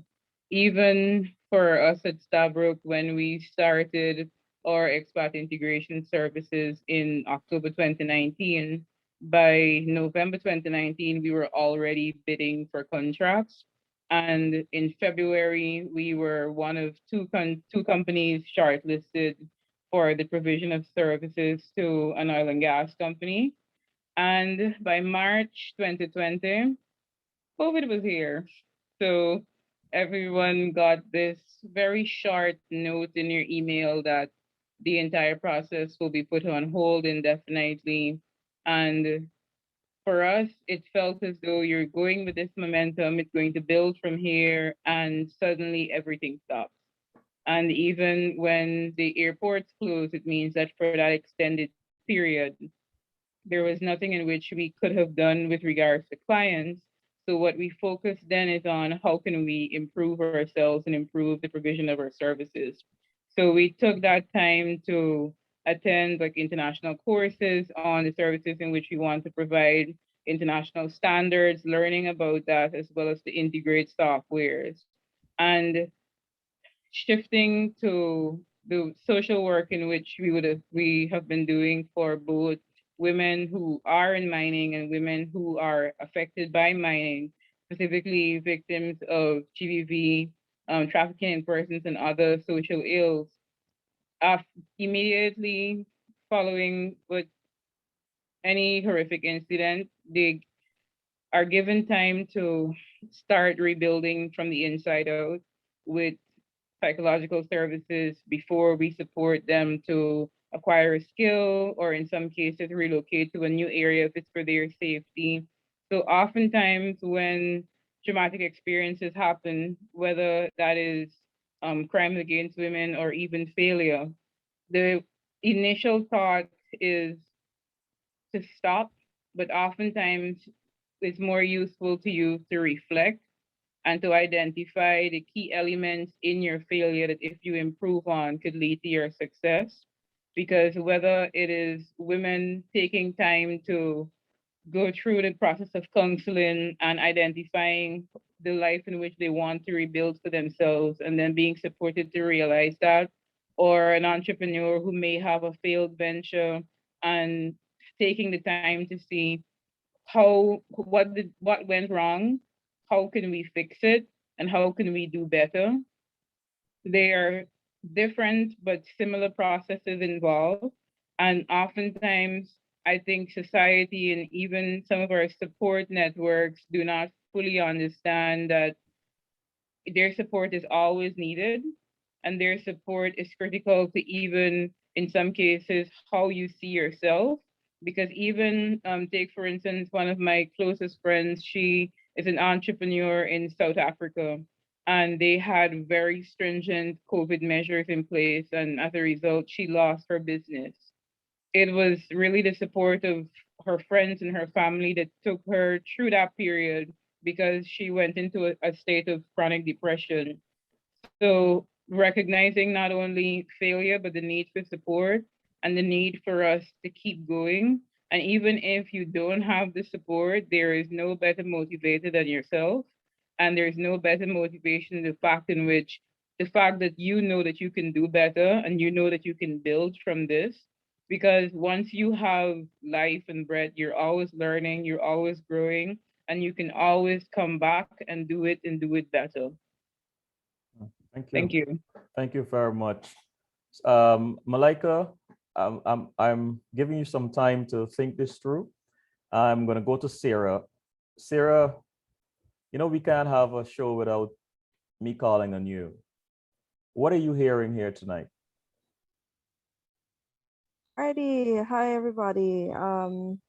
S9: Even for us at Stabrook, when we started our expat integration services in October 2019, by November 2019, we were already bidding for contracts. And in February, we were one of two companies shortlisted for the provision of services to an oil and gas company. And by March 2020, COVID was here. So everyone got this very short note in your email that the entire process will be put on hold indefinitely. And for us, it felt as though you're going with this momentum, it's going to build from here, and suddenly everything stops. And even when the airports close, it means that for that extended period, there was nothing in which we could have done with regards to clients. So what we focus then is on how can we improve ourselves and improve the provision of our services. So we took that time to attend like international courses on the services in which we want to provide, international standards, learning about that, as well as to integrate softwares. And shifting to the social work in which we have been doing for both women who are in mining and women who are affected by mining, specifically victims of GBV, trafficking in persons, and other social ills. Uh, Immediately following with any horrific incident, they are given time to start rebuilding from the inside out with psychological services before we support them to acquire a skill or in some cases relocate to a new area if it's for their safety. So oftentimes when traumatic experiences happen, whether that is crimes against women or even failure, the initial thought is to stop, but oftentimes it's more useful to you to reflect and to identify the key elements in your failure that if you improve on could lead to your success. Because whether it is women taking time to go through the process of counseling and identifying the life in which they want to rebuild for themselves and then being supported to realize that, or an entrepreneur who may have a failed venture and taking the time to see what went wrong, how can we fix it, and how can we do better. They are different but similar processes involved, and oftentimes I think society and even some of our support networks do not fully understand that their support is always needed and their support is critical to even in some cases how you see yourself. Because even take for instance one of my closest friends, she is an entrepreneur in South Africa, and they had very stringent COVID measures in place, and as a result she lost her business. It was really the support of her friends and her family that took her through that period, because she went into a state of chronic depression. So recognizing not only failure, but the need for support and the need for us to keep going. And even if you don't have the support, there is no better motivator than yourself. And there's no better motivation than the fact in which the fact that you know that you can do better and you know that you can build from this. Because once you have life and breath, you're always learning, you're always growing, and you can always come back and do it better.
S1: Thank
S9: Thank
S1: you.
S9: you.
S1: Thank you very much. Malika, I'm giving you some time to think this through. I'm going to go to Sarah. Sarah, you know, we can't have a show without me calling on you. What are you hearing here tonight?
S10: Alrighty, hi everybody. I'm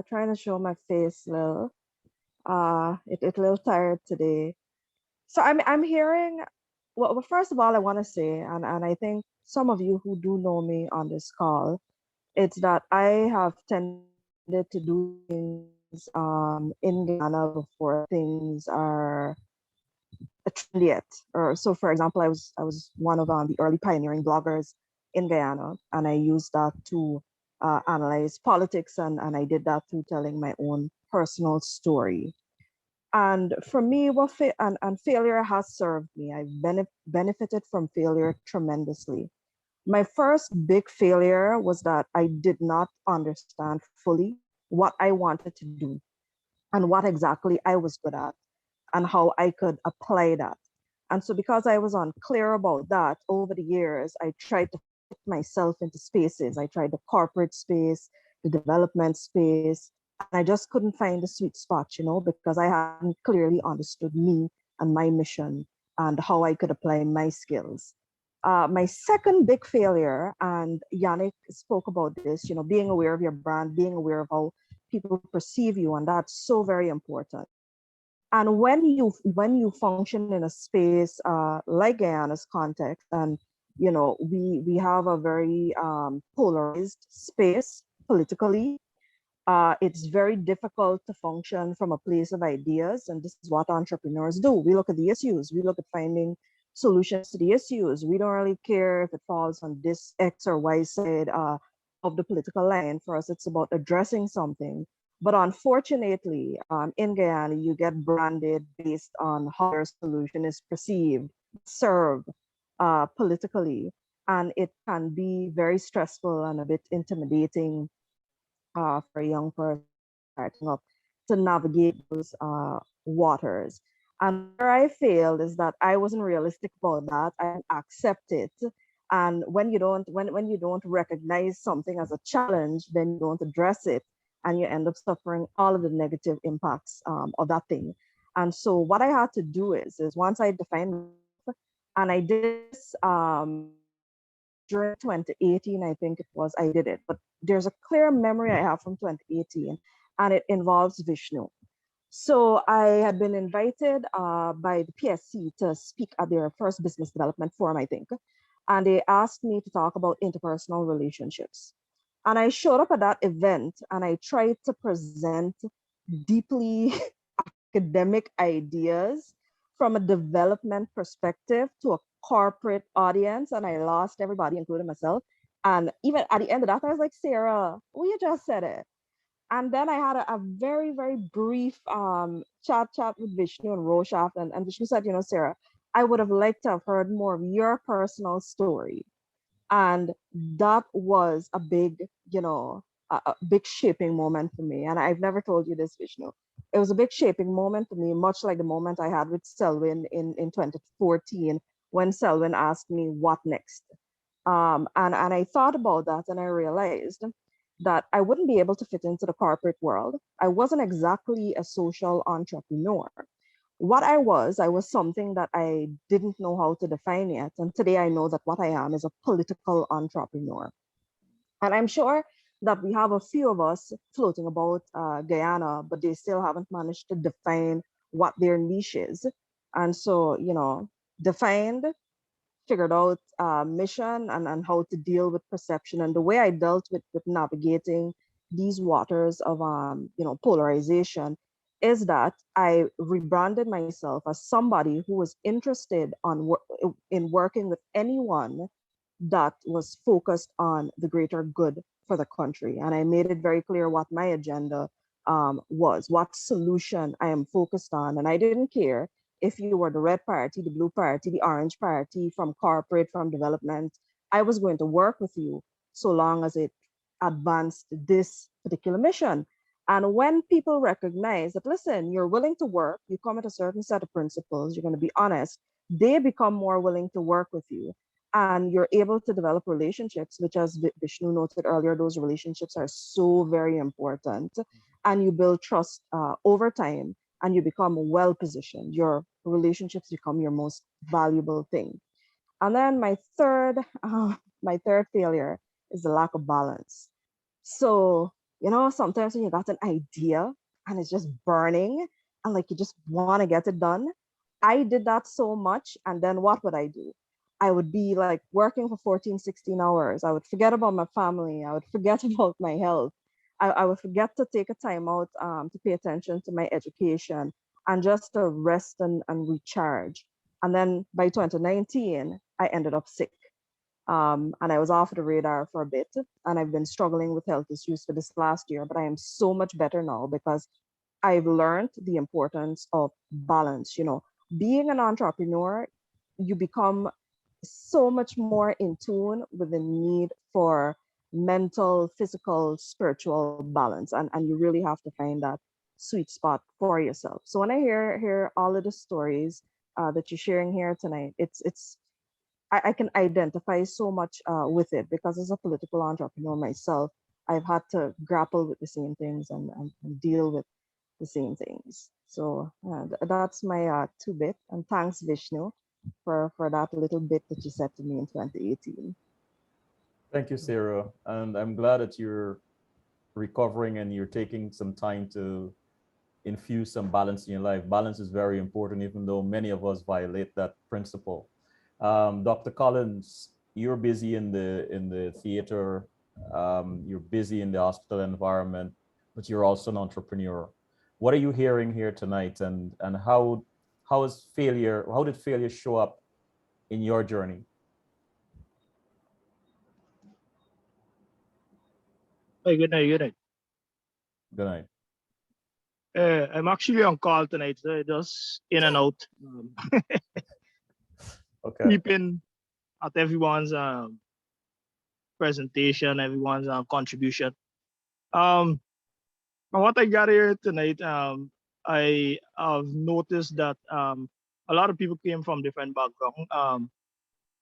S10: trying to show my face a little. It a little tired today. So I'm hearing. Well, first of all, I want to say, and I think some of you who do know me on this call, it's that I have tended to do things in Ghana before things are a trend yet. Or so, for example, I was one of the early pioneering bloggers in Guyana, and I used that to analyze politics, and I did that through telling my own personal story. And for me, and failure has served me. I've benefited from failure tremendously. My first big failure was that I did not understand fully what I wanted to do and what exactly I was good at. and how I could apply that. And so because I was unclear about that over the years, I tried to fit myself into spaces. I tried the corporate space, the development space, and I just couldn't find the sweet spot, because I hadn't clearly understood me and my mission and how I could apply my skills. My second big failure, and Yannick spoke about this, being aware of your brand, being aware of how people perceive you, and that's so very important. And when you function in a space like Guyana's context, and we have a very polarized space politically, it's very difficult to function from a place of ideas, and this is what entrepreneurs do. We look at the issues, we look at finding solutions to the issues. We don't really care if it falls on this X or Y side of the political line. For us, it's about addressing something. But unfortunately, in Guyana, you get branded based on how your solution is perceived, served politically, and it can be very stressful and a bit intimidating for a young person starting up to navigate those waters. And where I failed is that I wasn't realistic about that. I didn't accept it. And when you don't recognize something as a challenge, then you don't address it, and you end up suffering all of the negative impacts of that thing. And so what I had to do is once I defined, and I did this during 2018, I think it was, I did it. But there's a clear memory I have from 2018, and it involves Vishnu. So I had been invited by the PSC to speak at their first business development forum, I think. And they asked me to talk about interpersonal relationships. And I showed up at that event and I tried to present deeply academic ideas from a development perspective to a corporate audience, and I lost everybody, including myself. And even at the end of that, I was like, Sarah, well, you just said it. And then I had a very, very brief chat with Vishnu and Roshaft, and Vishnu said, Sarah, I would have liked to have heard more of your personal story. And that was a big, a big shaping moment for me. And I've never told you this, Vishnu. It was a big shaping moment for me, much like the moment I had with Selwyn in 2014, when Selwyn asked me what next. And I thought about that, and I realized that I wouldn't be able to fit into the corporate world. I wasn't exactly a social entrepreneur. What I was something that I didn't know how to define yet. And today I know that what I am is a political entrepreneur. And I'm sure that we have a few of us floating about Guyana, but they still haven't managed to define what their niche is. And so, defined, figured out mission, and how to deal with perception. And the way I dealt with navigating these waters of polarization is that I rebranded myself as somebody who was interested in working with anyone that was focused on the greater good for the country. And I made it very clear what my agenda was, what solution I am focused on. And I didn't care if you were the red party, the blue party, the orange party, from corporate, from development. I was going to work with you so long as it advanced this particular mission. And when people recognize that, listen, you're willing to work, you come with a certain set of principles, you're going to be honest, they become more willing to work with you. And you're able to develop relationships, which, as Vishnu noted earlier, those relationships are so very important. And you build trust over time, and you become well positioned. Your relationships become your most valuable thing. And then my third failure is the lack of balance. So, sometimes when you got an idea and it's just burning and like you just want to get it done, I did that so much. And then what would I do? I would be like working for 14, 16 hours. I would forget about my family. I would forget about my health. I would forget to take a time out to pay attention to my education and just to rest and recharge. And then by 2019, I ended up sick. And I was off the radar for a bit. And I've been struggling with health issues for this last year, but I am so much better now because I've learned the importance of balance. Being an entrepreneur, you become so much more in tune with the need for mental, physical, spiritual balance. And you really have to find that. sweet spot for yourself. So when I hear all of the stories that you're sharing here tonight, it's I can identify so much with it, because as a political entrepreneur myself, I've had to grapple with the same things and deal with the same things. So that's my two bit. And thanks, Vishnu, for that little bit that you said to me in 2018.
S1: Thank you, Sarah. And I'm glad that you're recovering and you're taking some time to infuse some balance in your life. Balance is very important, even though many of us violate that principle. Dr. Collins, you're busy in the theater, you're busy in the hospital environment, but you're also an entrepreneur. What are you hearing here tonight, and how is failure? How did failure show up in your journey?
S11: Hey, good night, good night.
S1: Good night.
S11: I'm actually on call tonight, so just in and out.
S1: Okay.
S11: Keeping at everyone's presentation, everyone's contribution. From what I got here tonight, I have noticed that a lot of people came from different backgrounds,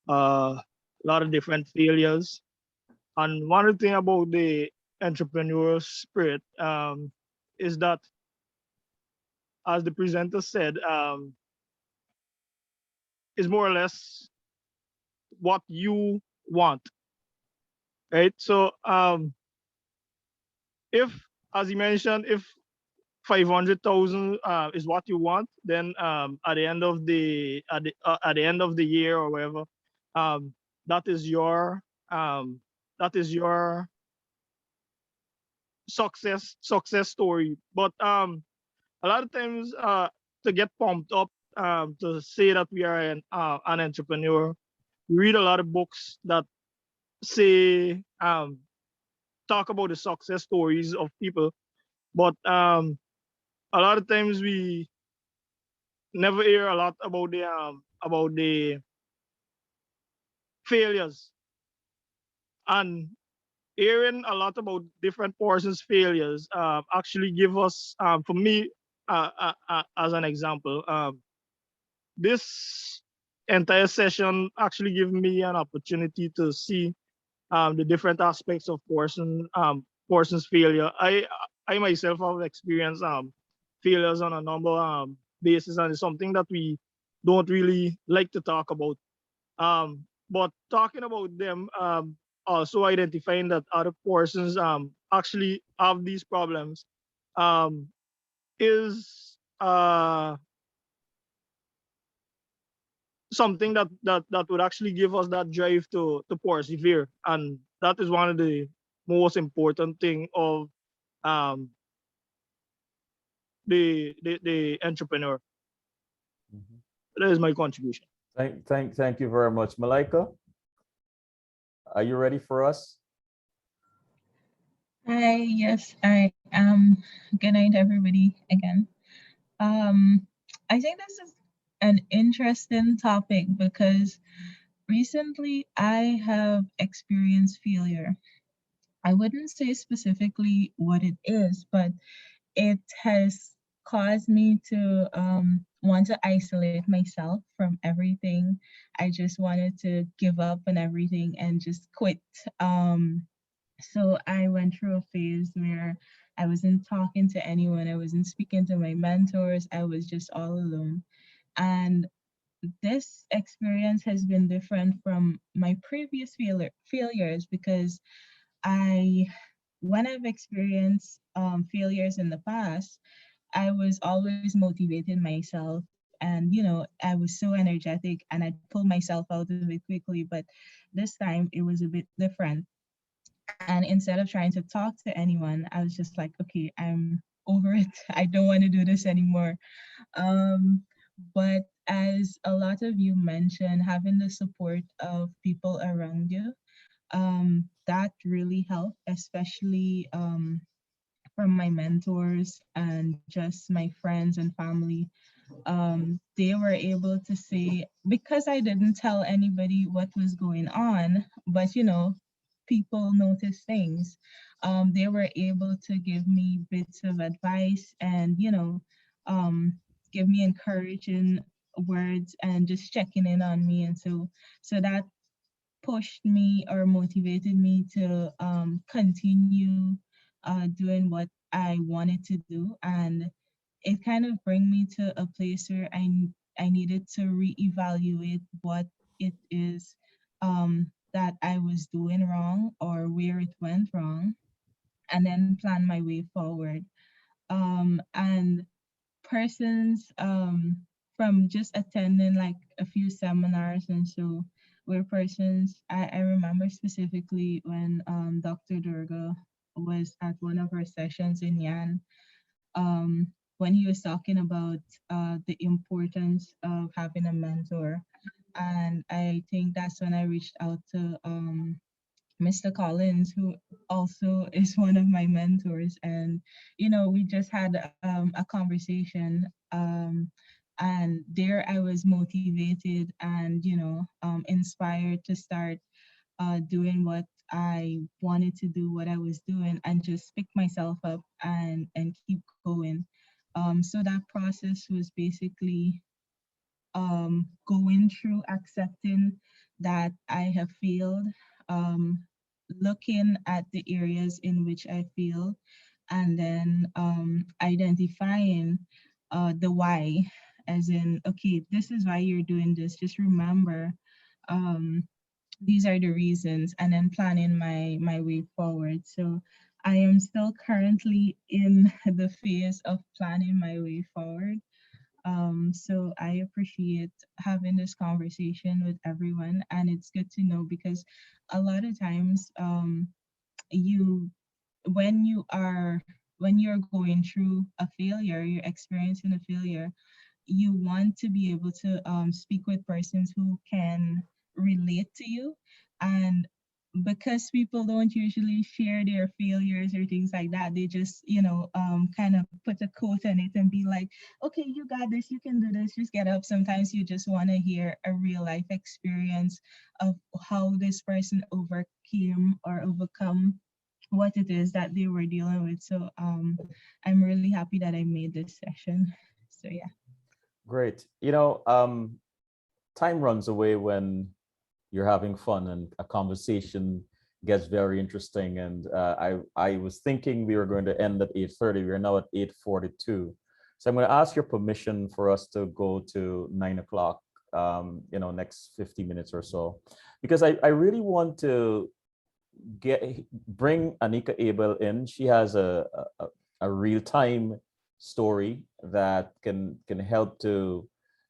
S11: a lot of different failures. And one of the thing about the entrepreneurial spirit is that, as the presenter said, is more or less what you want, right? So if, as you mentioned, if 500,000 is what you want, then at the end of the end of the year or whatever, that is your success story. But a lot of times, to get pumped up, to say that we are an entrepreneur, we read a lot of books that say, talk about the success stories of people, but a lot of times we never hear a lot about the failures. And hearing a lot about different persons' failures actually give us, for me, as an example, this entire session actually give me an opportunity to see the different aspects of person's failure. I myself have experienced failures on a number basis, and it's something that we don't really like to talk about. But talking about them, also identifying that other persons actually have these problems, is something that would actually give us that drive to persevere, and that is one of the most important thing of um, the entrepreneur.
S1: Mhm.
S11: That is my contribution.
S1: Thank you very much. Malika, are you ready for us?
S12: Hi, yes, I am. Good night, everybody, again. I think this is an interesting topic because recently I have experienced failure. I wouldn't say specifically what it is, but it has caused me to want to isolate myself from everything. I just wanted to give up on everything and just quit. So I went through a phase where I wasn't talking to anyone, I wasn't speaking to my mentors, I was just all alone. And this experience has been different from my previous failures because I, when I've experienced failures in the past, I was always motivating myself. And, I was so energetic and I'd pull myself out of it quickly. But this time it was a bit different. And instead of trying to talk to anyone, I was just like, okay, I'm over it. I don't want to do this anymore. Um, but as a lot of you mentioned, having the support of people around you, that really helped, especially from my mentors and just my friends and family. They were able to say, because I didn't tell anybody what was going on, but people notice things. They were able to give me bits of advice and, give me encouraging words and just checking in on me. And so that pushed me or motivated me to continue doing what I wanted to do. And it kind of bring me to a place where I needed to reevaluate what it is that I was doing wrong or where it went wrong, and then plan my way forward. And persons from just attending like a few seminars and so where persons I remember specifically when Dr. Durga was at one of our sessions in Yan, when he was talking about the importance of having a mentor. And I think that's when I reached out to Mr. Collins, who also is one of my mentors. And, we just had a conversation. And there I was motivated and, inspired to start doing what I wanted to do, what I was doing, and just pick myself up and keep going. So that process was basically going through accepting that I have failed, looking at the areas in which I failed, and then identifying the why, as in, okay, this is why you're doing this. Just remember, these are the reasons, and then planning my way forward. So I am still currently in the phase of planning my way forward. So I appreciate having this conversation with everyone, and it's good to know because a lot of times, you when you are when you're going through a failure, you're experiencing a failure, you want to be able to speak with persons who can relate to you. And because people don't usually share their failures or things like that, they just, kind of put a quote on it and be like, okay, you got this, you can do this, just get up. Sometimes you just want to hear a real life experience of how this person overcame or overcome what it is that they were dealing with. So I'm really happy that I made this session. So yeah.
S1: Great. Time runs away when you're having fun and a conversation gets very interesting. And I was thinking we were going to end at 8:30. We're now at 8:42. So I'm going to ask your permission for us to go to 9 o'clock, next 50 minutes or so, because I really want to bring Anika Abel in. She has a real-time story that can help to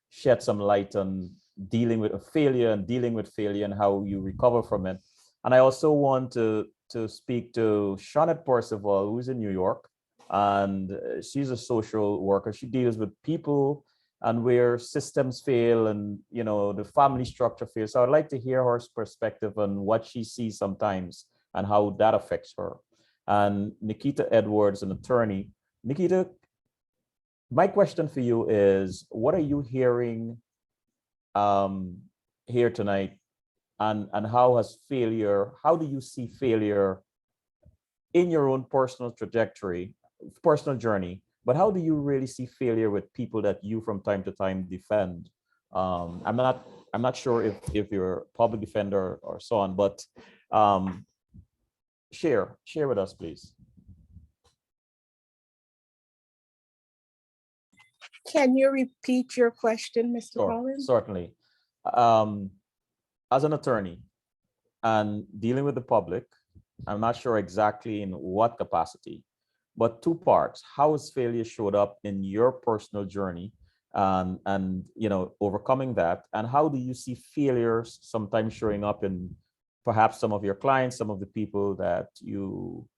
S1: shed some light on dealing with a failure and dealing with failure and how you recover from it. And I also want to speak to Shawnette Percival, who's in New York, and she's a social worker. She deals with people and where systems fail and the family structure fails. So I'd like to hear her perspective on what she sees sometimes and how that affects her. And Nikita Edwards, an attorney. Nikita, my question for you is, what are you hearing here tonight, and how do you see failure in your own personal trajectory, personal journey, but how do you really see failure with people that you from time to time defend? I'm not sure if you're a public defender or so on, but share with us, please.
S13: Can you repeat your question, Mr.
S1: Sure,
S13: Collins?
S1: certainly. As an attorney and dealing with the public, I'm not sure exactly in what capacity, but two parts. How has failure showed up in your personal journey and overcoming that? And how do you see failures sometimes showing up in perhaps some of your clients, some of the people that you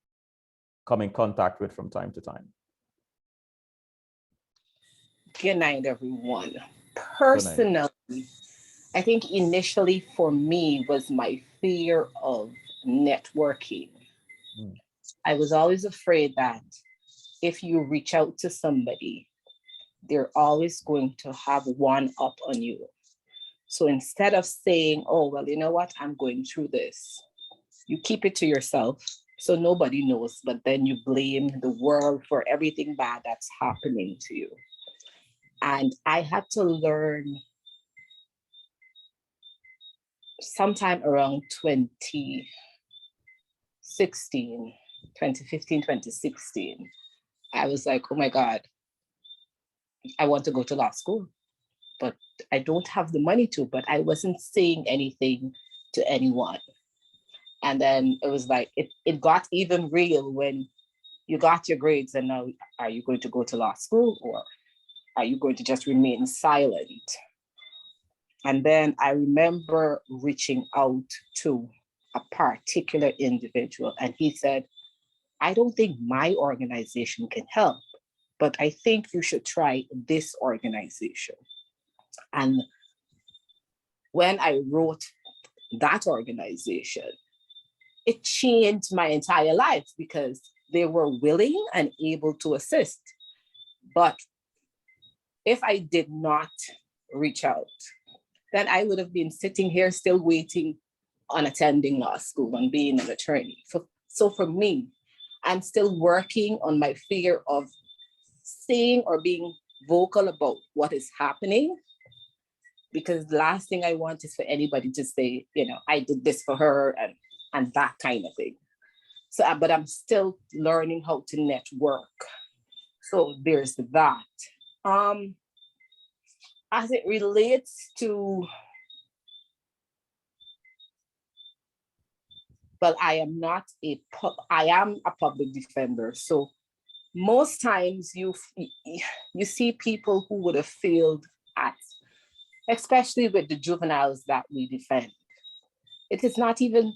S1: come in contact with from time to time?
S13: Good night, everyone. Personally, I think initially for me was my fear of networking. I was always afraid that if you reach out to somebody, they're always going to have one up on you. So instead of saying, oh, well, you know what, I'm going through this, you keep it to yourself so nobody knows, but then you blame the world for everything bad that's happening to you. And I had to learn sometime around 2015, 2016. I was like, oh my God, I want to go to law school, but I don't have the money to, but I wasn't saying anything to anyone. And then it was like, it got even real when you got your grades and now, are you going to go to law school or are you going to just remain silent? And then I remember reaching out to a particular individual and he said, I don't think my organization can help, but I think you should try this organization. And when I wrote that organization, it changed my entire life because they were willing and able to assist. But if I did not reach out, then I would have been sitting here still waiting on attending law school and being an attorney. So for me, I'm still working on my fear of saying or being vocal about what is happening, because the last thing I want is for anybody to say, I did this for her and that kind of thing. So, but I'm still learning how to network. So there's that. As it relates to, well, I am a public defender. So most times you see people who would have failed at, especially with the juveniles that we defend. It is not even,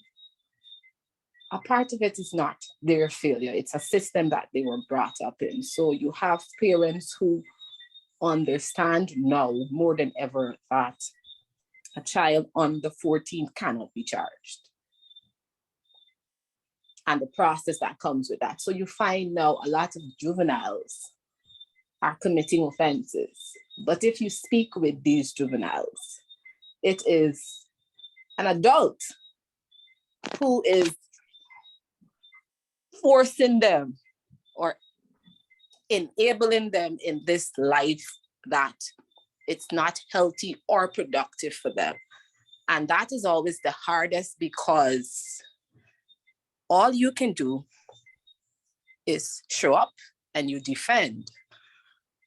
S13: a part of it is not their failure. It's a system that they were brought up in. So you have parents who understand now more than ever that a child under 14 cannot be charged, and the process that comes with that. So you find now a lot of juveniles are committing offenses. But if you speak with these juveniles, it is an adult who is forcing them or enabling them in this life that it's not healthy or productive for them. And that is always the hardest, because all you can do is show up and you defend.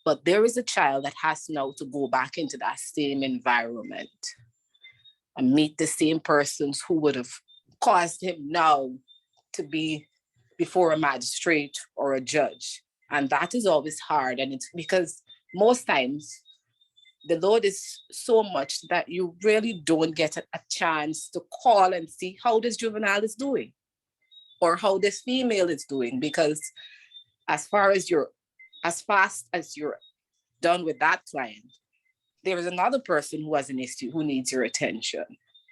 S13: But there is a child that has now to go back into that same environment and meet the same persons who would have caused him now to be before a magistrate or a judge. And that is always hard. And it's because most times the load is so much that you really don't get a chance to call and see how this juvenile is doing or how this female is doing. Because as fast as you're done with that client, there is another person who has an issue who needs your attention.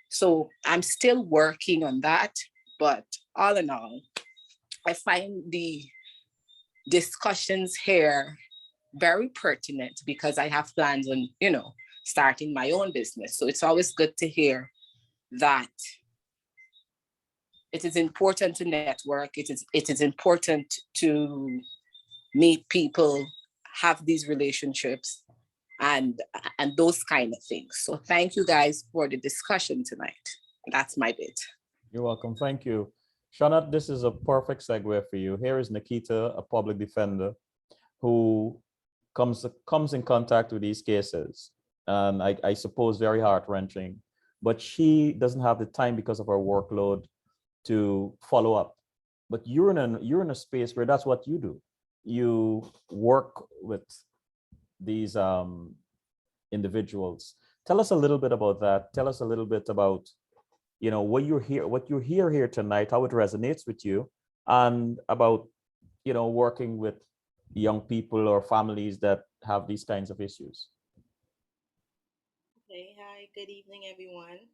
S13: So I'm still working on that. But all in all, I find the discussions here very pertinent because I have plans on, starting my own business. So it's always good to hear that it is important to network. It is important to meet people, have these relationships, and those kind of things. So thank you guys for the discussion tonight. That's my bit.
S1: You're welcome. Thank you. Shauna, this is a perfect segue for you. Here is Nikita, a public defender who comes in contact with these cases. And I suppose very heart-wrenching, but she doesn't have the time because of her workload to follow up. But you're in a space where that's what you do. You work with these individuals. Tell us a little bit about that. Tell us a little bit about what you hear here tonight, how it resonates with you, and about working with young people or families that have these kinds of issues.
S14: Okay, hi, good evening, everyone.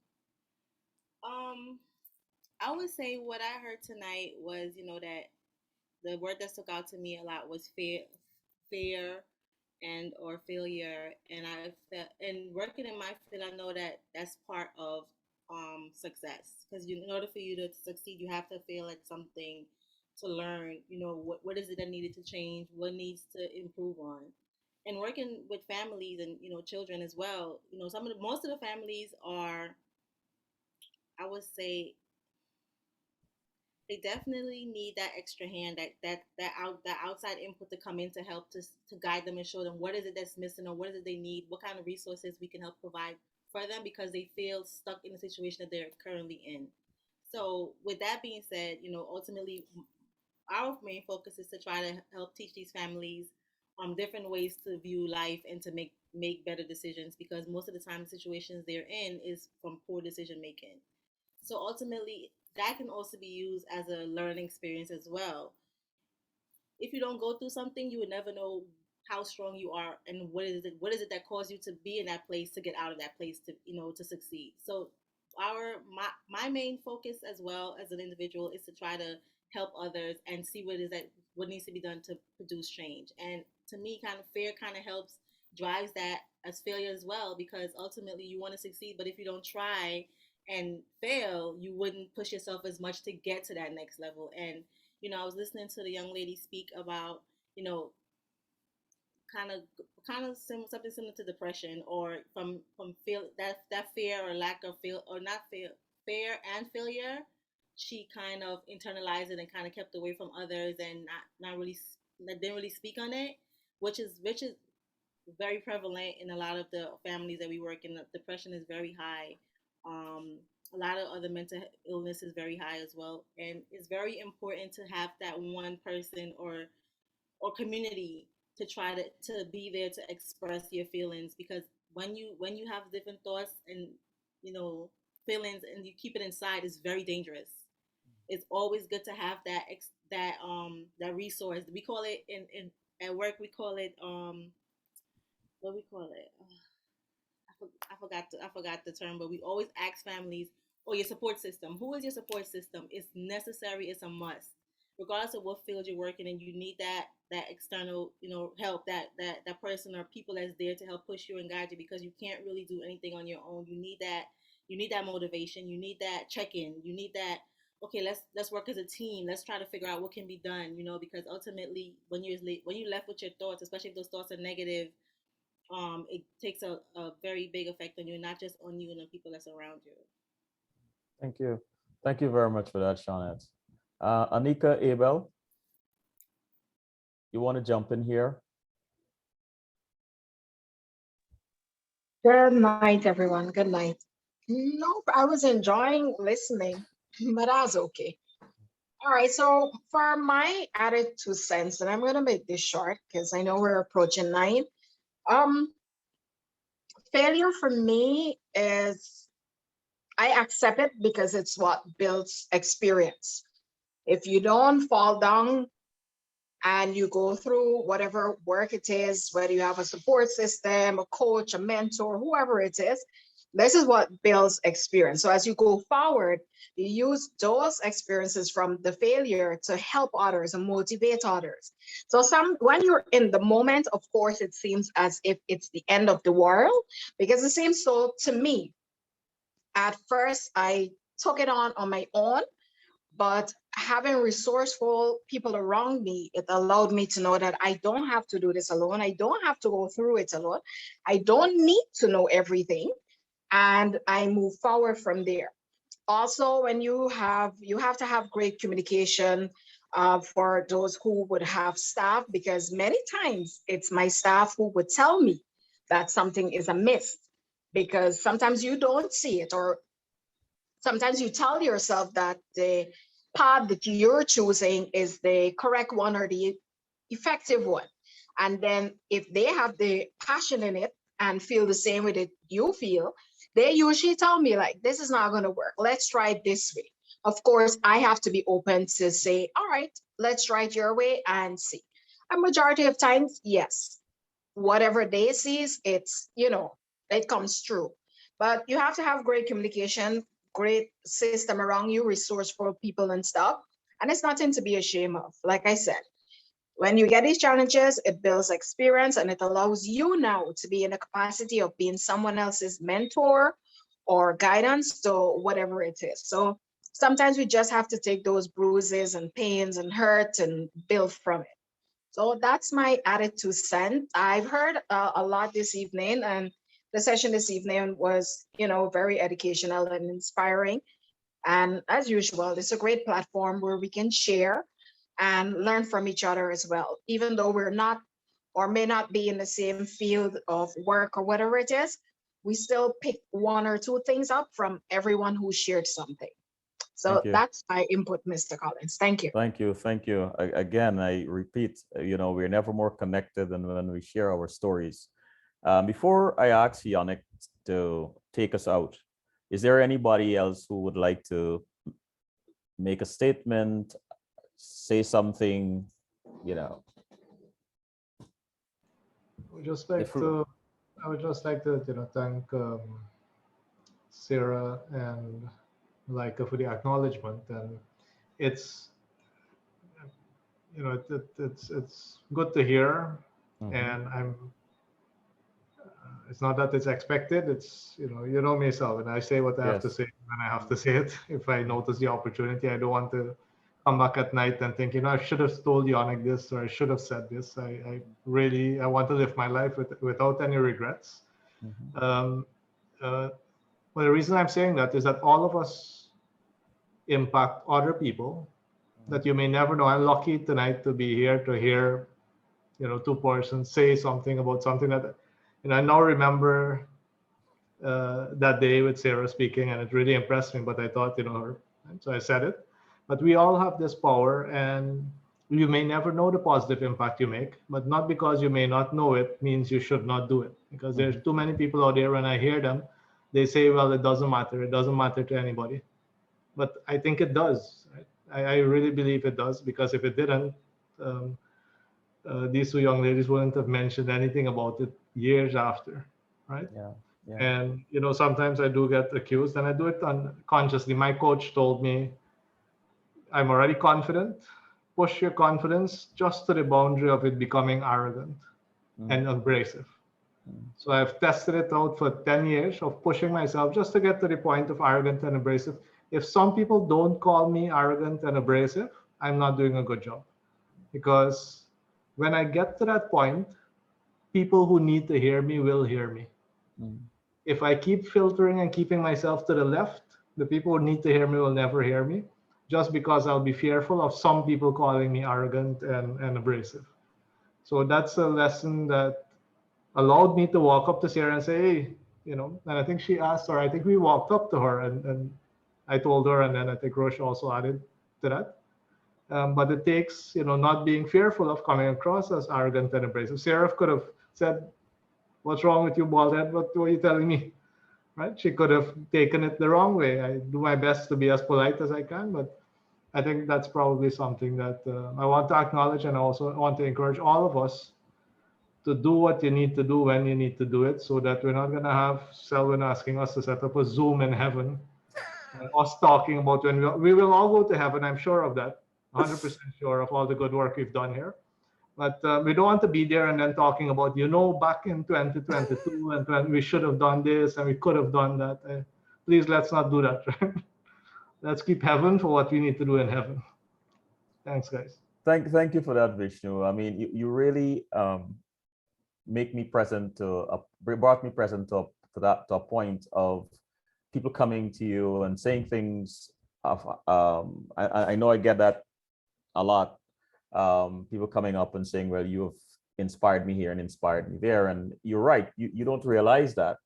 S14: I would say what I heard tonight was, that the word that stuck out to me a lot was fear and or failure. And I felt, and working in my field, I know that that's part of success. Because in order for you to succeed, you have to feel like something to learn. What is it that needed to change? What needs to improve on? And working with families and children as well. Most of the families are, I would say, they definitely need that extra hand, that outside input to come in to help to guide them and show them what is it that's missing or what is it they need, what kind of resources we can help provide for them because they feel stuck in the situation that they're currently in. So with that being said, ultimately our main focus is to try to help teach these families different ways to view life and to make better decisions because most of the time the situations they're in is from poor decision making. So ultimately, that can also be used as a learning experience as well. If you don't go through something, you would never know how strong you are and what is it that caused you to be in that place to get out of that place to succeed. So my main focus as well as an individual is to try to help others and see what needs to be done to produce change. And to me, kind of fear kind of helps drives that as failure as well because ultimately you want to succeed, but if you don't try and fail, you wouldn't push yourself as much to get to that next level. And I was listening to the young lady speak about something similar to depression or from feel that fear or lack of feel or not fear and failure. She kind of internalized it and kind of kept away from others and not really didn't really speak on it, which is very prevalent in a lot of the families that we work in. Depression is very high. A lot of other mental illness is very high as well, and it's very important to have that one person or community to try to be there to express your feelings because when you have different thoughts and feelings and you keep it inside, it's very dangerous. It's always good to have that resource. We call it in at work. We call it what we call it. I forgot the term, but we always ask families, "Oh, your support system. Who is your support system? It's necessary. It's a must, regardless of what field you're working in. You need that external, help, that person or people that's there to help push you and guide you because you can't really do anything on your own. You need that. You need that motivation. You need that check-in. You need that. Okay, let's work as a team. Let's try to figure out what can be done. Because ultimately, when you're left with your thoughts, especially if those thoughts are negative, it takes a very big effect on you, not just on you and the people that's around you.
S1: Thank you. Thank you very much for that, Shawnette. Anika, Abel, you want to jump in here?
S15: Good night, everyone. Good night. Nope, I was enjoying listening, but that's okay. All right, so for my added 2 cents, and I'm going to make this short because I know we're approaching 9. Failure for me is I accept it because it's what builds experience. If you don't fall down and you go through whatever work it is, whether you have a support system, a coach, a mentor, whoever it is, this is what builds experience. So as you go forward, you use those experiences from the failure to help others and motivate others. So when you're in the moment, of course, it seems as if it's the end of the world, because it seems so to me. At first, I took it on my own, but having resourceful people around me, it allowed me to know that I don't have to do this alone. I don't have to go through it alone. I don't need to know everything. And I move forward from there. Also, when you have to have great communication for those who would have staff, because many times it's my staff who would tell me that something is amiss, because sometimes you don't see it, or sometimes you tell yourself that the path that you're choosing is the correct one or the effective one. And then if they have the passion in it and feel the same way that you feel, they usually tell me like, this is not going to work. Let's try it this way. Of course, I have to be open to say, all right, let's try it your way and see. A majority of times, yes, whatever they see, it's, it comes true. But you have to have great communication, great system around you, resourceful people and stuff. And it's nothing to be ashamed of. Like I said, when you get these challenges, it builds experience and it allows you now to be in the capacity of being someone else's mentor or guidance to whatever it is. So sometimes we just have to take those bruises and pains and hurt and build from it. So that's my added 2 cents. I've heard a lot this evening, and the session this evening was, very educational and inspiring. And as usual, it's a great platform where we can share and learn from each other as well. Even though we're not or may not be in the same field of work or whatever it is, we still pick 1 or 2 things up from everyone who shared something. So that's my input, Mr. Collins. Thank you.
S1: Thank you. Thank you. Again, I repeat, we're never more connected than when we share our stories. Before I ask Yonnic to take us out, is there anybody else who would like to make a statement, say something,
S3: I would just like to, thank Sarah and Leica for the acknowledgement. And it's, it's good to hear. And it's not that it's expected. It's, you know me, Sal, and I say what I have to say when I have to say it. If I notice the opportunity, I don't want to come back at night and think, I should have told Yonnic this, or I should have said this. I really want to live my life without any regrets. But the reason I'm saying that is that all of us impact other people that you may never know. I'm lucky tonight to be here to hear, 2 persons say something about something that, I now remember that day with Sarah speaking, and it really impressed me. But I thought, her, so I said it. But we all have this power, and you may never know the positive impact you make, but not because you may not know it means you should not do it. Because there's too many people out there, when I hear them, they say, well, it doesn't matter. It doesn't matter to anybody. But I think it does. Right? I really believe it does, because if it didn't, these 2 young ladies wouldn't have mentioned anything about it years after, right? And, sometimes I do get accused, and I do it unconsciously. My coach told me, I'm already confident. Push your confidence just to the boundary of it becoming arrogant and abrasive. So I've tested it out for 10 years of pushing myself just to get to the point of arrogant and abrasive. If some people don't call me arrogant and abrasive, I'm not doing a good job. Because when I get to that point, people who need to hear me will hear me. If I keep filtering and keeping myself to the left, the people who need to hear me will never hear me, just because I'll be fearful of some people calling me arrogant and abrasive. So that's a lesson that allowed me to walk up to Sarah and say, hey, and I think she asked, or I think we walked up to her, and I told her, and then I think Roche also added to that. But it takes, not being fearful of coming across as arrogant and abrasive. Sarah could have said, what's wrong with you, bald head? What are you telling me? Right? She could have taken it the wrong way. I do my best to be as polite as I can, but I think that's probably something that I want to acknowledge, and I also want to encourage all of us to do what you need to do when you need to do it, so that we're not going to have Selwyn asking us to set up a Zoom in heaven, and us talking about when we will all go to heaven. I'm sure of that, 100% sure of all the good work we've done here. But we don't want to be there and then talking about, back in 2022 and when we should have done this and we could have done that. Please, let's not do that. Let's keep heaven for what we need to do in heaven. Thanks, guys.
S1: Thank you for that, Vishnu. I mean, you really make me present brought me present to a point of people coming to you and saying things of I know I get that a lot. People coming up and saying, well, you have inspired me here and inspired me there. And you're right, you don't realize that.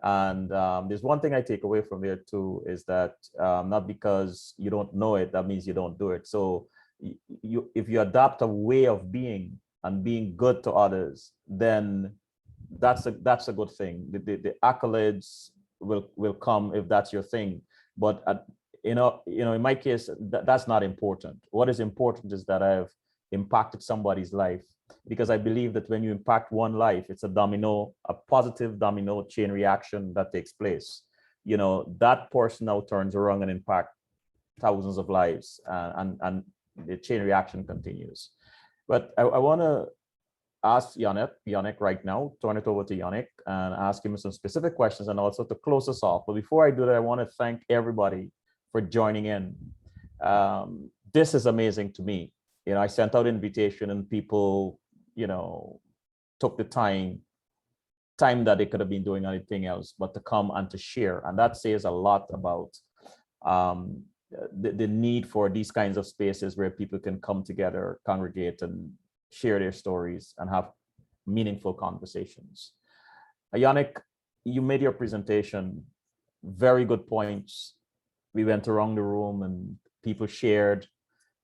S1: And there's one thing I take away from there too, is that not because you don't know it, that means you don't do it. So if you adopt a way of being and being good to others, then that's a good thing. The accolades will come if that's your thing. But in my case, that's not important. What is important is that I've impacted somebody's life, because I believe that when you impact one life, it's a positive domino chain reaction that takes place. That person now turns around and impact thousands of lives, and the chain reaction continues. But I want to ask Yonnic right now, turn it over to Yonnic and ask him some specific questions and also to close us off. But before I do that, I want to thank everybody for joining in. This is amazing to me. I sent out invitation and people, took the time that they could have been doing anything else, but to come and to share. And that says a lot about the need for these kinds of spaces where people can come together, congregate, and share their stories and have meaningful conversations. Yonnic, you made your presentation, very good points. We went around the room and people shared,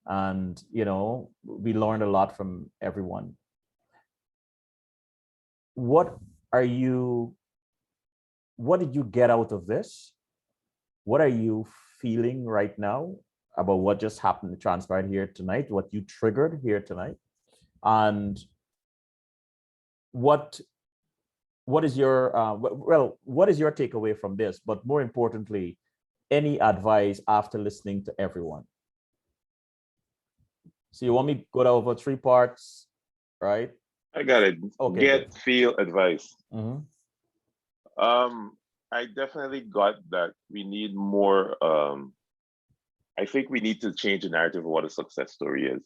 S1: and we learned a lot from everyone. What did you get out of this? What are you feeling right now about what just happened, transpired here tonight, what you triggered here tonight? And what is your what is your takeaway from this? But more importantly, any advice after listening to everyone? So you want me to go over 3 parts, right?
S2: I got it.
S1: Okay,
S2: Get,
S1: good.
S2: feel, advice.
S1: Mm-hmm.
S2: I definitely got that we need more. I think we need to change the narrative of what a success story is.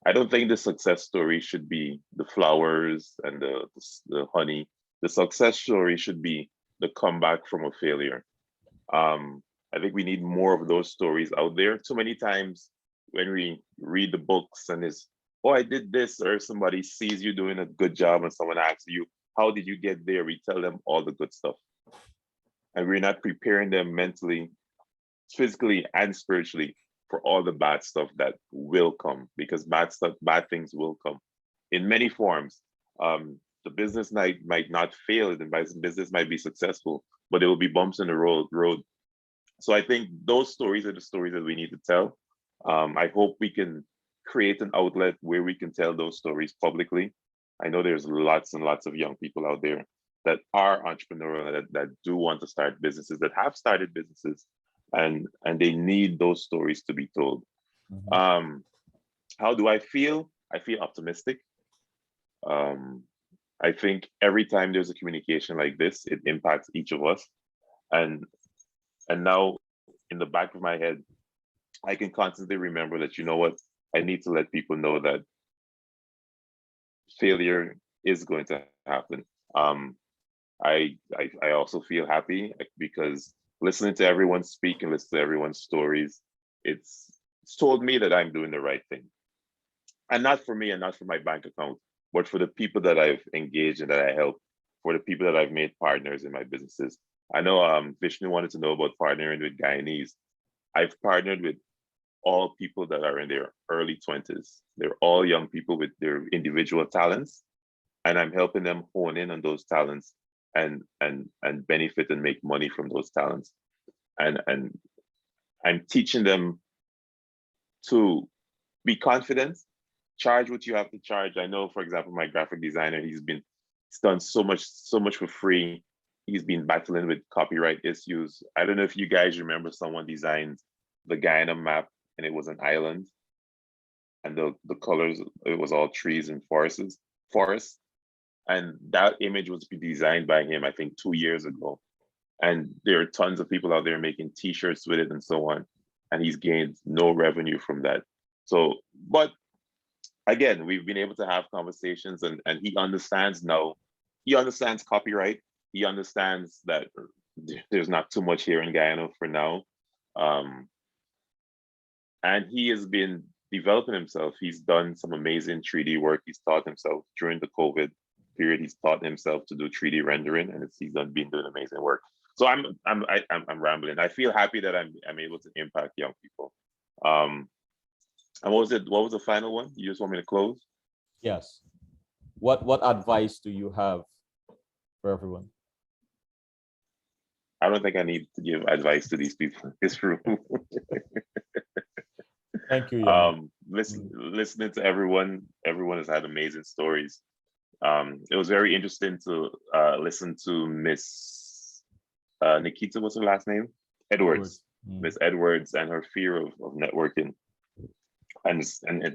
S2: I don't think the success story should be the flowers and the honey. The success story should be the comeback from a failure. I think we need more of those stories out there. Too many times when we read the books and it's, oh, I did this, or somebody sees you doing a good job and someone asks you, how did you get there? We tell them all the good stuff. And we're not preparing them mentally, physically, and spiritually for all the bad stuff that will come, because bad things will come in many forms. The business might not fail, the business might be successful, but there will be bumps in the road. So I think those stories are the stories that we need to tell. I hope we can create an outlet where we can tell those stories publicly. I know there's lots and lots of young people out there that are entrepreneurial, that do want to start businesses, that have started businesses, and they need those stories to be told.
S1: Mm-hmm.
S2: How do I feel? I feel optimistic. I think every time there's a communication like this, it impacts each of us. And now in the back of my head, I can constantly remember that, you know what, I need to let people know that failure is going to happen. I also feel happy because listening to everyone speak and listening to everyone's stories, it's told me that I'm doing the right thing. And not for me and not for my bank account, but for the people that I've engaged and that I help, for the people that I've made partners in my businesses. I know Vishnu wanted to know about partnering with Guyanese. I've partnered with all people that are in their early 20s. They're all young people with their individual talents, and I'm helping them hone in on those talents and benefit and make money from those talents. And I'm teaching them to be confident, charge what you have to charge. I know, for example, my graphic designer, he's done so much for free. He's been battling with copyright issues. I don't know if you guys remember, someone designed the Guyana map and it was an island, and the colors, it was all trees and forests. And that image was designed by him, I think 2 years ago. And there are tons of people out there making t-shirts with it and so on. And he's gained no revenue from that. So, but again, we've been able to have conversations, and he understands now. He understands copyright. He understands that there's not too much here in Guyana for now. And he has been developing himself. He's done some amazing 3D work. He's taught himself during the COVID period. He's taught himself to do 3D rendering, and he's been doing amazing work. So I'm rambling. I feel happy that I'm able to impact young people. And what was the final one? You just want me to close?
S1: Yes. What advice do you have for everyone?
S2: I don't think I need to give advice to these people in this room.
S1: Thank you, Yonnic.
S2: Listening to everyone has had amazing stories. It was very interesting to listen to Miss Nikita, what's her last name? Edwards. Miss Edwards, and her fear of networking. And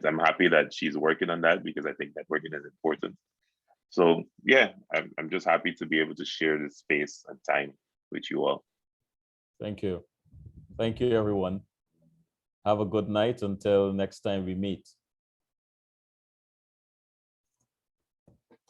S2: I'm happy that she's working on that, because I think networking is important. So yeah, I'm just happy to be able to share this space and time with you all.
S1: Thank you. Thank you, everyone. Have a good night until next time we meet.